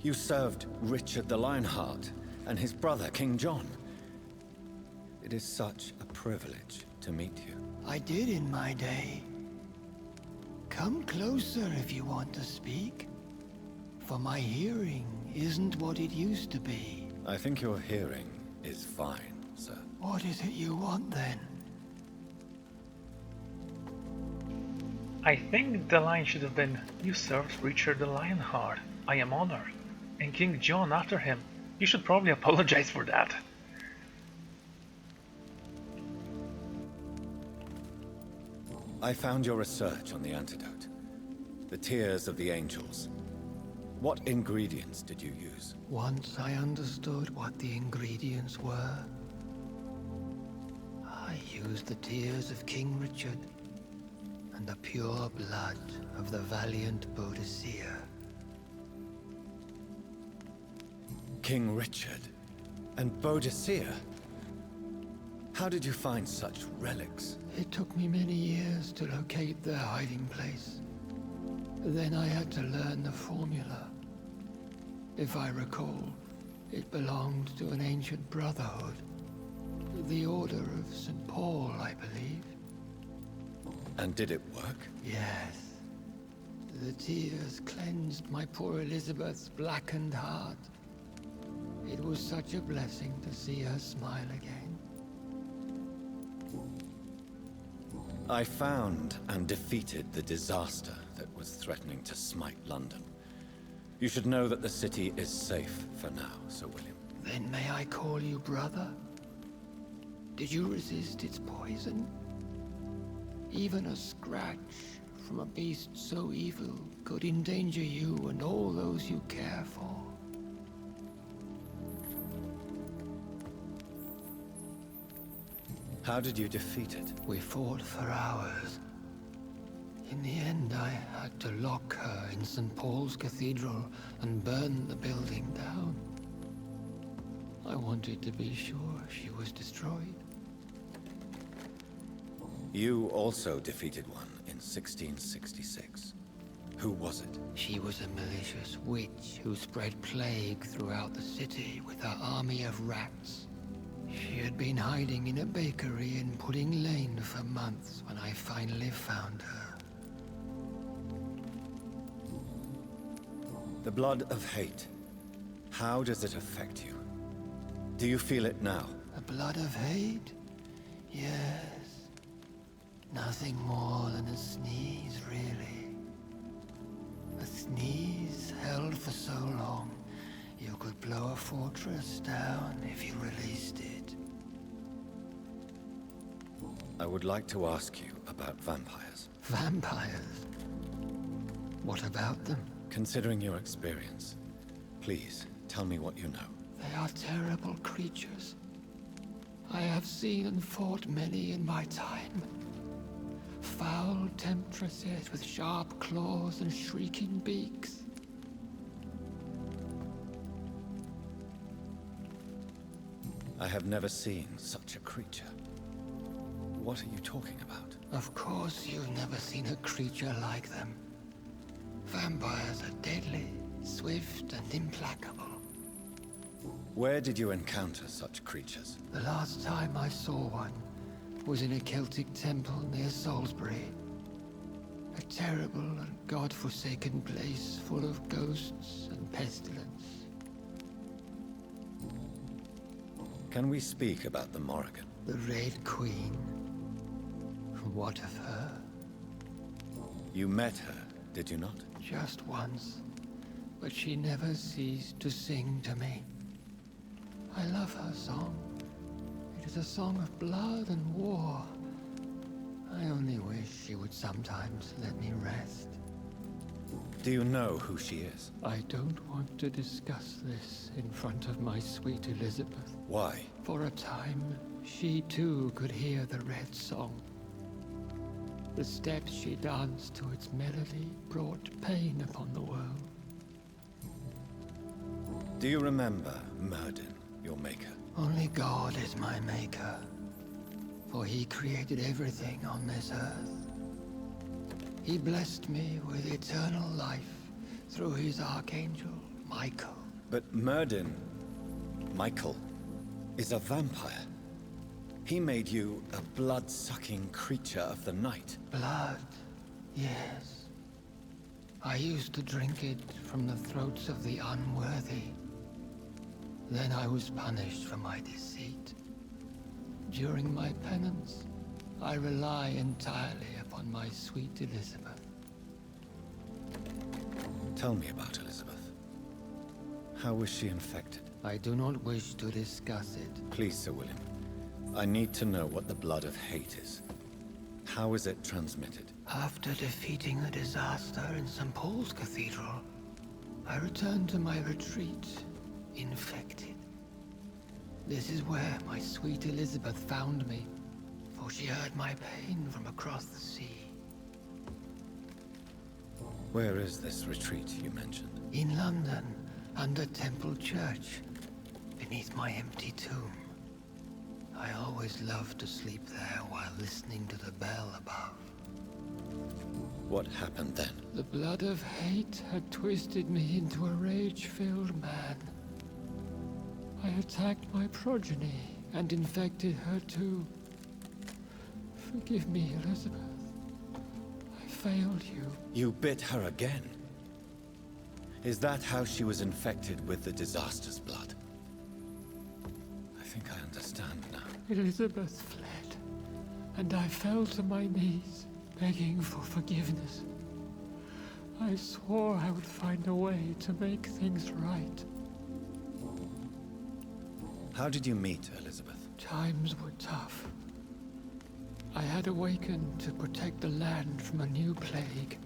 You served Richard the Lionheart and his brother, King John. It is such a privilege to meet you. I did in my day. Come closer if you want to speak, for my hearing isn't what it used to be. I think your hearing is fine, sir. What is it you want then? I think the line should have been, "You served Richard the Lionheart. I am honored." And King John after him. You should probably apologize for that. I found your research on the antidote. The tears of the angels. What ingredients did you use? Once I understood what the ingredients were, I used the tears of King Richard and the pure blood of the valiant Boadicea. King Richard and Boadicea? How did you find such relics? It took me many years to locate their hiding place. Then I had to learn the formula. If I recall, it belonged to an ancient brotherhood. The Order of St. Paul, I believe. And did it work? Yes. The tears cleansed my poor Elizabeth's blackened heart. It was such a blessing to see her smile again. I found and defeated the disaster that was threatening to smite London. You should know that the city is safe for now, Sir William. Then may I call you brother? Did you resist its poison? Even a scratch from a beast so evil could endanger you and all those you care for. How did you defeat it? We fought for hours. In the end, I had to lock her in St. Paul's Cathedral and burn the building down. I wanted to be sure she was destroyed. You also defeated one in 1666. Who was it? She was a malicious witch who spread plague throughout the city with her army of rats. She had been hiding in a bakery in Pudding Lane for months when I finally found her. The blood of hate. How does it affect you? Do you feel it now? The blood of hate? Yes. Nothing more than a sneeze, really. A sneeze held for so long, you could blow a fortress down if you released it. I would like to ask you about vampires. Vampires? What about them? Considering your experience, please tell me what you know. They are terrible creatures. I have seen and fought many in my time. Foul temptresses with sharp claws and shrieking beaks. I have never seen such a creature. What are you talking about? Of course you've never seen a creature like them. Vampires are deadly, swift and implacable. Where did you encounter such creatures? The last time I saw one was in a Celtic temple near Salisbury. A terrible and god-forsaken place full of ghosts and pestilence. Can we speak about the Morrigan? The Red Queen. What of her? You met her, did you not? Just once, but she never ceased to sing to me. I love her song. It is a song of blood and war. I only wish she would sometimes let me rest. Do you know who she is? I don't want to discuss this in front of my sweet Elizabeth. Why? For a time, she too could hear the Red Song. The steps she danced to its melody brought pain upon the world. Do you remember Myrddin, your maker? Only God is my maker, for he created everything on this earth. He blessed me with eternal life through his archangel, Michael. But Myrddin, Michael, is a vampire. He made you a blood-sucking creature of the night. Blood, yes. I used to drink it from the throats of the unworthy. Then I was punished for my deceit. During my penance, I rely entirely upon my sweet Elizabeth. Tell me about Elizabeth. How was she infected? I do not wish to discuss it. Please, Sir William. I need to know what the blood of hate is. How is it transmitted? After defeating the disaster in St. Paul's Cathedral, I returned to my retreat, infected. This is where my sweet Elizabeth found me, for she heard my pain from across the sea. Where is this retreat you mentioned? In London, under Temple Church, beneath my empty tomb. I always loved to sleep there while listening to the bell above. What happened then? The blood of hate had twisted me into a rage-filled man. I attacked my progeny and infected her too. Forgive me, Elizabeth. I failed you. You bit her again? Is that how she was infected with the disaster's blood? I think I understand now. Elizabeth fled, and I fell to my knees, begging for forgiveness. I swore I would find a way to make things right. How did you meet Elizabeth? Times were tough. I had awakened to protect the land from a new plague.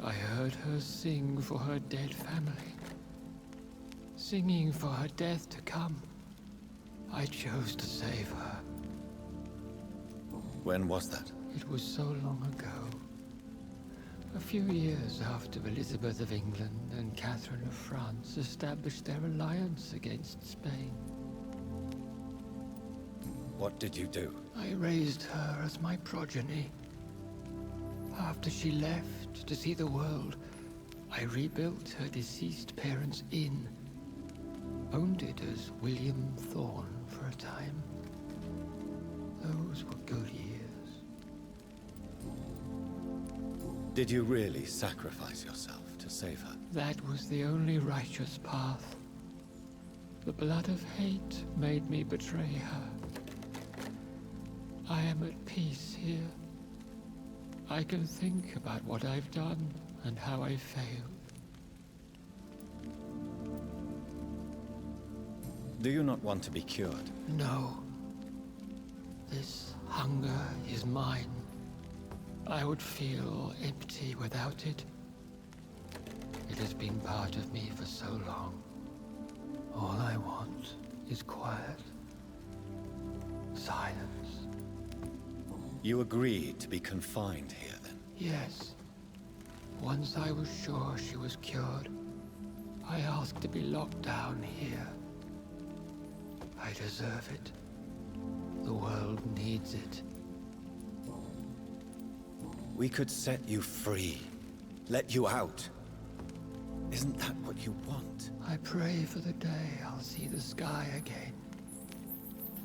I heard her sing for her dead family. Singing for her death to come. I chose to save her. When was that? It was so long ago. A few years after Elizabeth of England and Catherine of France established their alliance against Spain. What did you do? I raised her as my progeny. After she left to see the world, I rebuilt her deceased parents' inn. Owned it as William Thorne for a time. Those were good years. Did you really sacrifice yourself to save her? That was the only righteous path. The blood of hate made me betray her. I am at peace here. I can think about what I've done and how I failed. Do you not want to be cured? No. This hunger is mine. I would feel empty without it. It has been part of me for so long. All I want is quiet. Silence. You agreed to be confined here, then? Yes. Once I was sure she was cured, I asked to be locked down here. I deserve it. The world needs it. We could set you free. Let you out. Isn't that what you want? I pray for the day I'll see the sky again.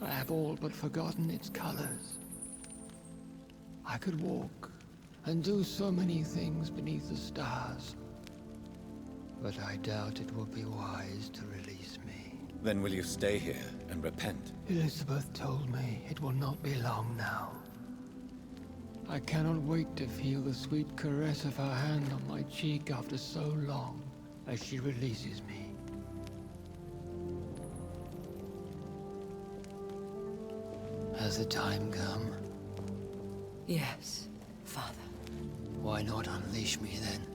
I have all but forgotten its colors. I could walk and do so many things beneath the stars. But I doubt it will be wise to release me. Then will you stay here and repent? Elizabeth told me it will not be long now. I cannot wait to feel the sweet caress of her hand on my cheek after so long, as she releases me. Has the time come? Yes, Father. Why not unleash me then?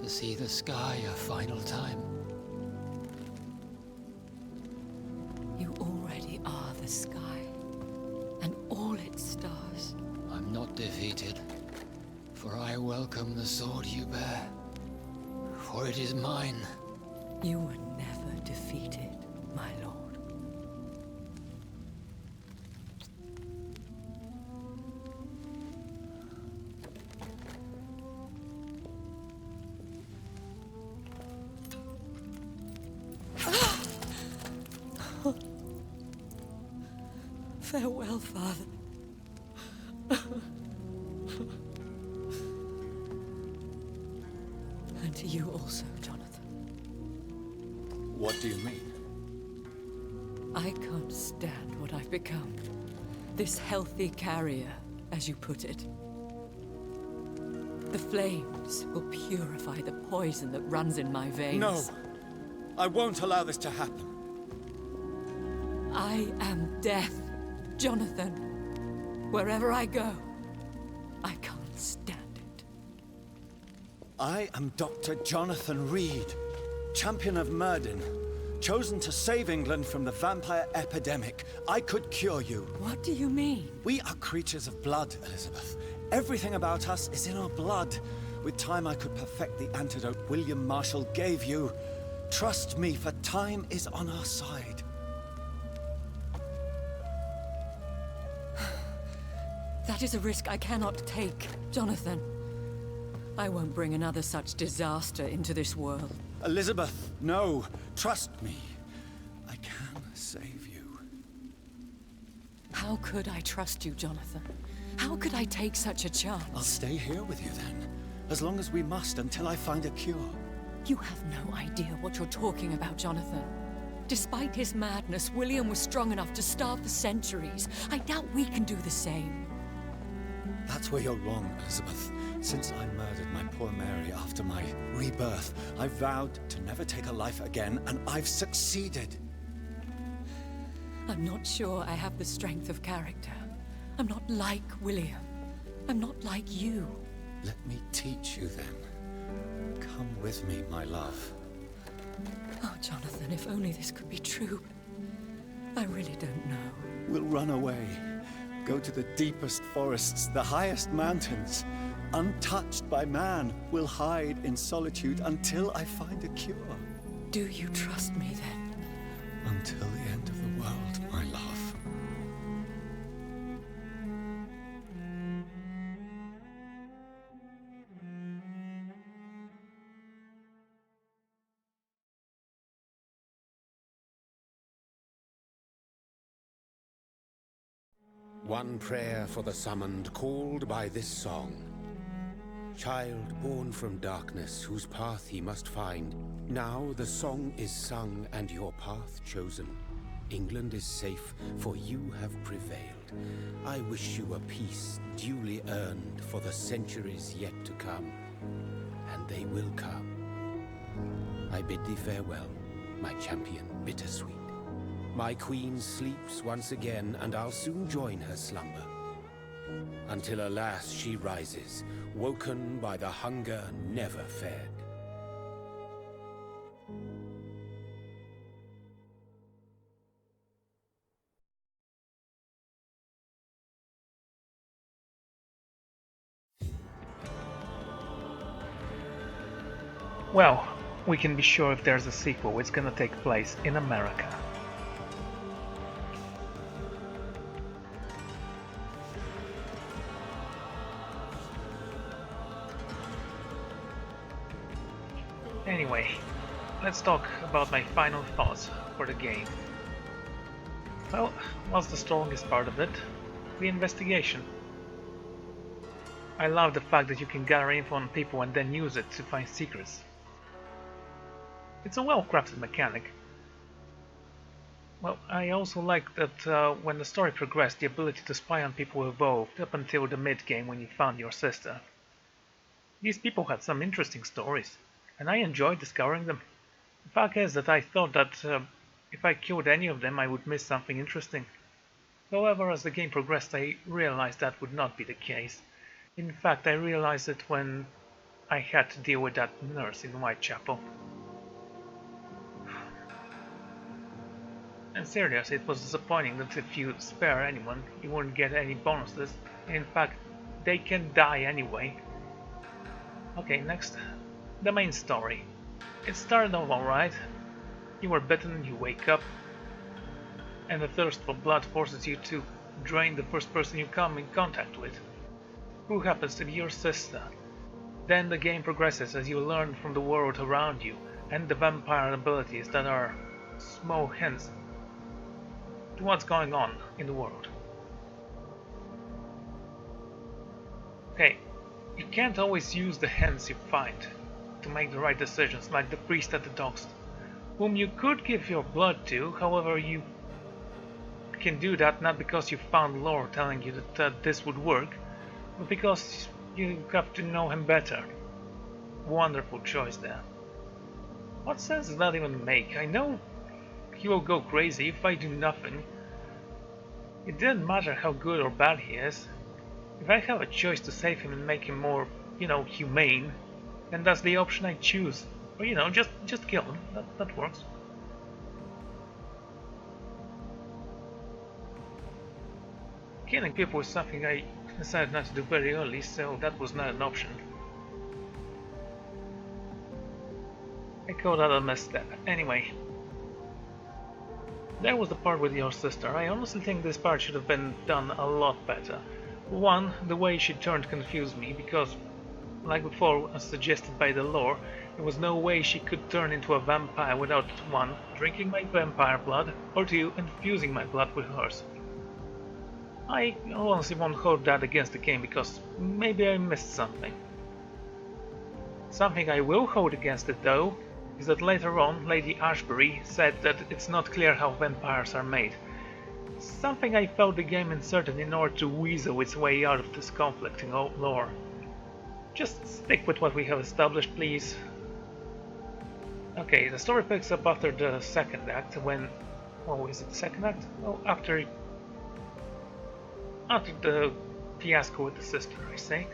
To see the sky a final time? You already are the sky, and all its stars. I'm not defeated, for I welcome the sword you bear, for it is mine. You were never defeated, my lord. Farewell, Father. to you also, Jonathan. What do you mean? I can't stand what I've become. This healthy carrier, as you put it. The flames will purify the poison that runs in my veins. No! I won't allow this to happen. I am death, Jonathan. Wherever I go, I can't stand it. I am Dr. Jonathan Reid, champion of Myrddin, chosen to save England from the vampire epidemic. I could cure you. What do you mean? We are creatures of blood, Elizabeth. Everything about us is in our blood. With time, I could perfect the antidote William Marshall gave you. Trust me, for time is on our side. That is a risk I cannot take, Jonathan. I won't bring another such disaster into this world. Elizabeth, no. Trust me. I can save you. How could I trust you, Jonathan? How could I take such a chance? I'll stay here with you then. As long as we must, until I find a cure. You have no idea what you're talking about, Jonathan. Despite his madness, William was strong enough to starve for centuries. I doubt we can do the same. That's where you're wrong, Elizabeth. Since I murdered my poor Mary after my rebirth, I vowed to never take a life again, and I've succeeded. I'm not sure I have the strength of character. I'm not like William. I'm not like you. Let me teach you then. Come with me, my love. Oh, Jonathan, if only this could be true. I really don't know. We'll run away. Go to the deepest forests, the highest mountains. Untouched by man, we'll hide in solitude until I find a cure. Do you trust me then? Until the end of the world, my love. One prayer for the summoned called by this song. Child born from darkness, whose path he must find. Now the song is sung and your path chosen. England is safe, for you have prevailed. I wish you a peace duly earned for the centuries yet to come. And they will come. I bid thee farewell, my champion bittersweet. My queen sleeps once again, and I'll soon join her slumber. Until alas she rises, woken by the hunger never fed. Well, we can be sure if there's a sequel, it's gonna take place in America. Anyway, let's talk about my final thoughts for the game. Well, what's the strongest part of it? The investigation. I love the fact that you can gather info on people and then use it to find secrets. It's a well-crafted mechanic. Well, I also like that when the story progressed, the ability to spy on people evolved up until the mid-game when you found your sister. These people had some interesting stories, and I enjoyed discovering them. The fact is that I thought that if I killed any of them I would miss something interesting. However, as the game progressed I realized that would not be the case. In fact, I realized it when I had to deal with that nurse in Whitechapel. And seriously, it was disappointing that if you spare anyone, you wouldn't get any bonuses. In fact, they can die anyway. Okay, next. The main story. It started off alright. You were bitten, you wake up, and the thirst for blood forces you to drain the first person you come in contact with, who happens to be your sister. Then the game progresses as you learn from the world around you and the vampire abilities that are small hints to what's going on in the world. Okay, you can't always use the hints you find. to make the right decisions, like the priest at the docks, whom you could give your blood to. However, you can do that not because you found lore telling you that this would work, but because you have to know him better. Wonderful choice there. What sense does that even make? I know he will go crazy if I do nothing. It didn't matter how good or bad he is. If I have a choice to save him and make him more, humane, then that's the option I choose. Or, just kill him. That works. Killing people is something I decided not to do very early, so that was not an option. I call that a misstep. Anyway, there was the part with your sister. I honestly think this part should have been done a lot better. One, the way she turned confused me, because, like before, as suggested by the lore, there was no way she could turn into a vampire without 1. Drinking my vampire blood, or 2. Infusing my blood with hers. I honestly won't hold that against the game, because maybe I missed something. Something I will hold against it, though, is that later on Lady Ashbury said that it's not clear how vampires are made. Something I felt the game inserted in order to weasel its way out of this conflicting lore. Just stick with what we have established, please. Okay, the story picks up after the second act, when... Oh, is it the second act? Oh, after the fiasco with the sister, I say.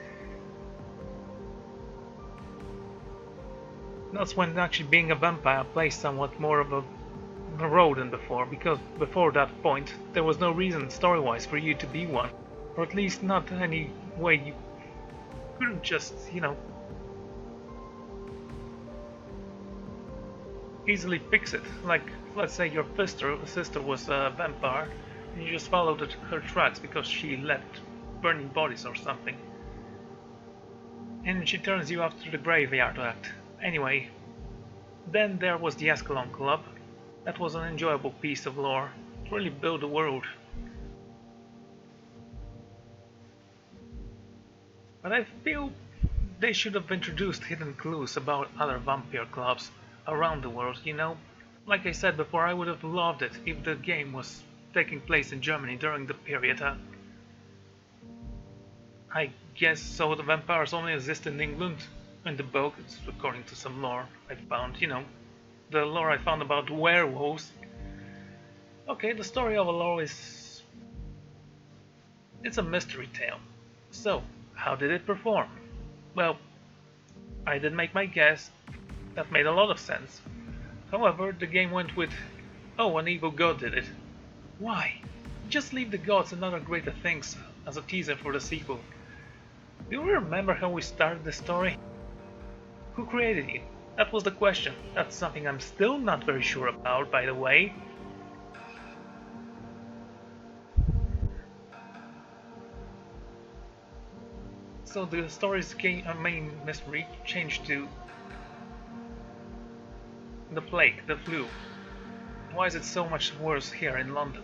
That's when actually being a vampire plays somewhat more of a role than before, because before that point there was no reason story-wise for you to be one, or at least not any way you couldn't just, easily fix it. Like, let's say your sister was a vampire, and you just followed her tracks because she left burning bodies or something, and she turns you after the graveyard act. Anyway, then there was the Ascalon Club. That was an enjoyable piece of lore. It really built the world. But I feel they should have introduced hidden clues about other vampire clubs around the world, Like I said before, I would have loved it if the game was taking place in Germany during the period. I guess so. The vampires only exist in England. In the book, it's according to some lore I found, the lore I found about werewolves. Okay, the story of a lore is... it's a mystery tale. So, how did it perform? Well, I did make my guess. That made a lot of sense. However, the game went with, oh, an evil god did it. Why? Just leave the gods and other greater things as a teaser for the sequel. Do you remember how we started the story? Who created you? That was the question. That's something I'm still not very sure about, by the way. So the story's main mystery changed to the plague, the flu. Why is it so much worse here in London?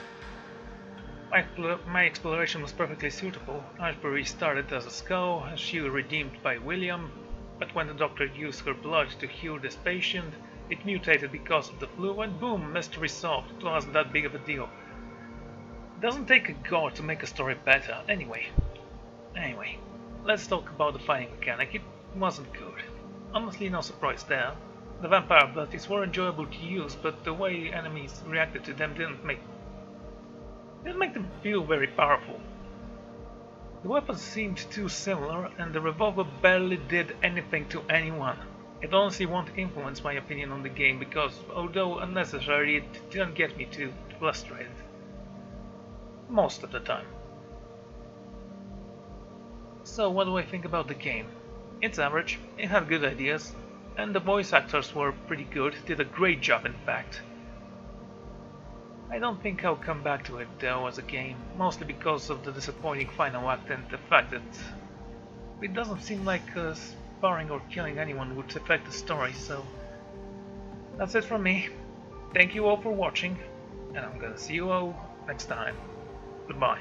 My exploration was perfectly suitable. Ashbury started as a skull, and she was redeemed by William. But when the doctor used her blood to cure this patient, it mutated because of the flu, and boom, mystery solved. It wasn't that big of a deal. It doesn't take a god to make a story better. Anyway, let's talk about the fighting mechanic. It wasn't good. Honestly, no surprise there. The vampire abilities were enjoyable to use, but the way enemies reacted to them didn't make them feel very powerful. The weapons seemed too similar, and the revolver barely did anything to anyone. It honestly won't influence my opinion on the game, because although unnecessary, it didn't get me too frustrated. Most of the time. So what do I think about the game? It's average, it had good ideas, and the voice actors were pretty good, did a great job in fact. I don't think I'll come back to it though as a game, mostly because of the disappointing final act and the fact that it doesn't seem like sparring or killing anyone would affect the story, so that's it from me. Thank you all for watching, and I'm gonna see you all next time. Goodbye.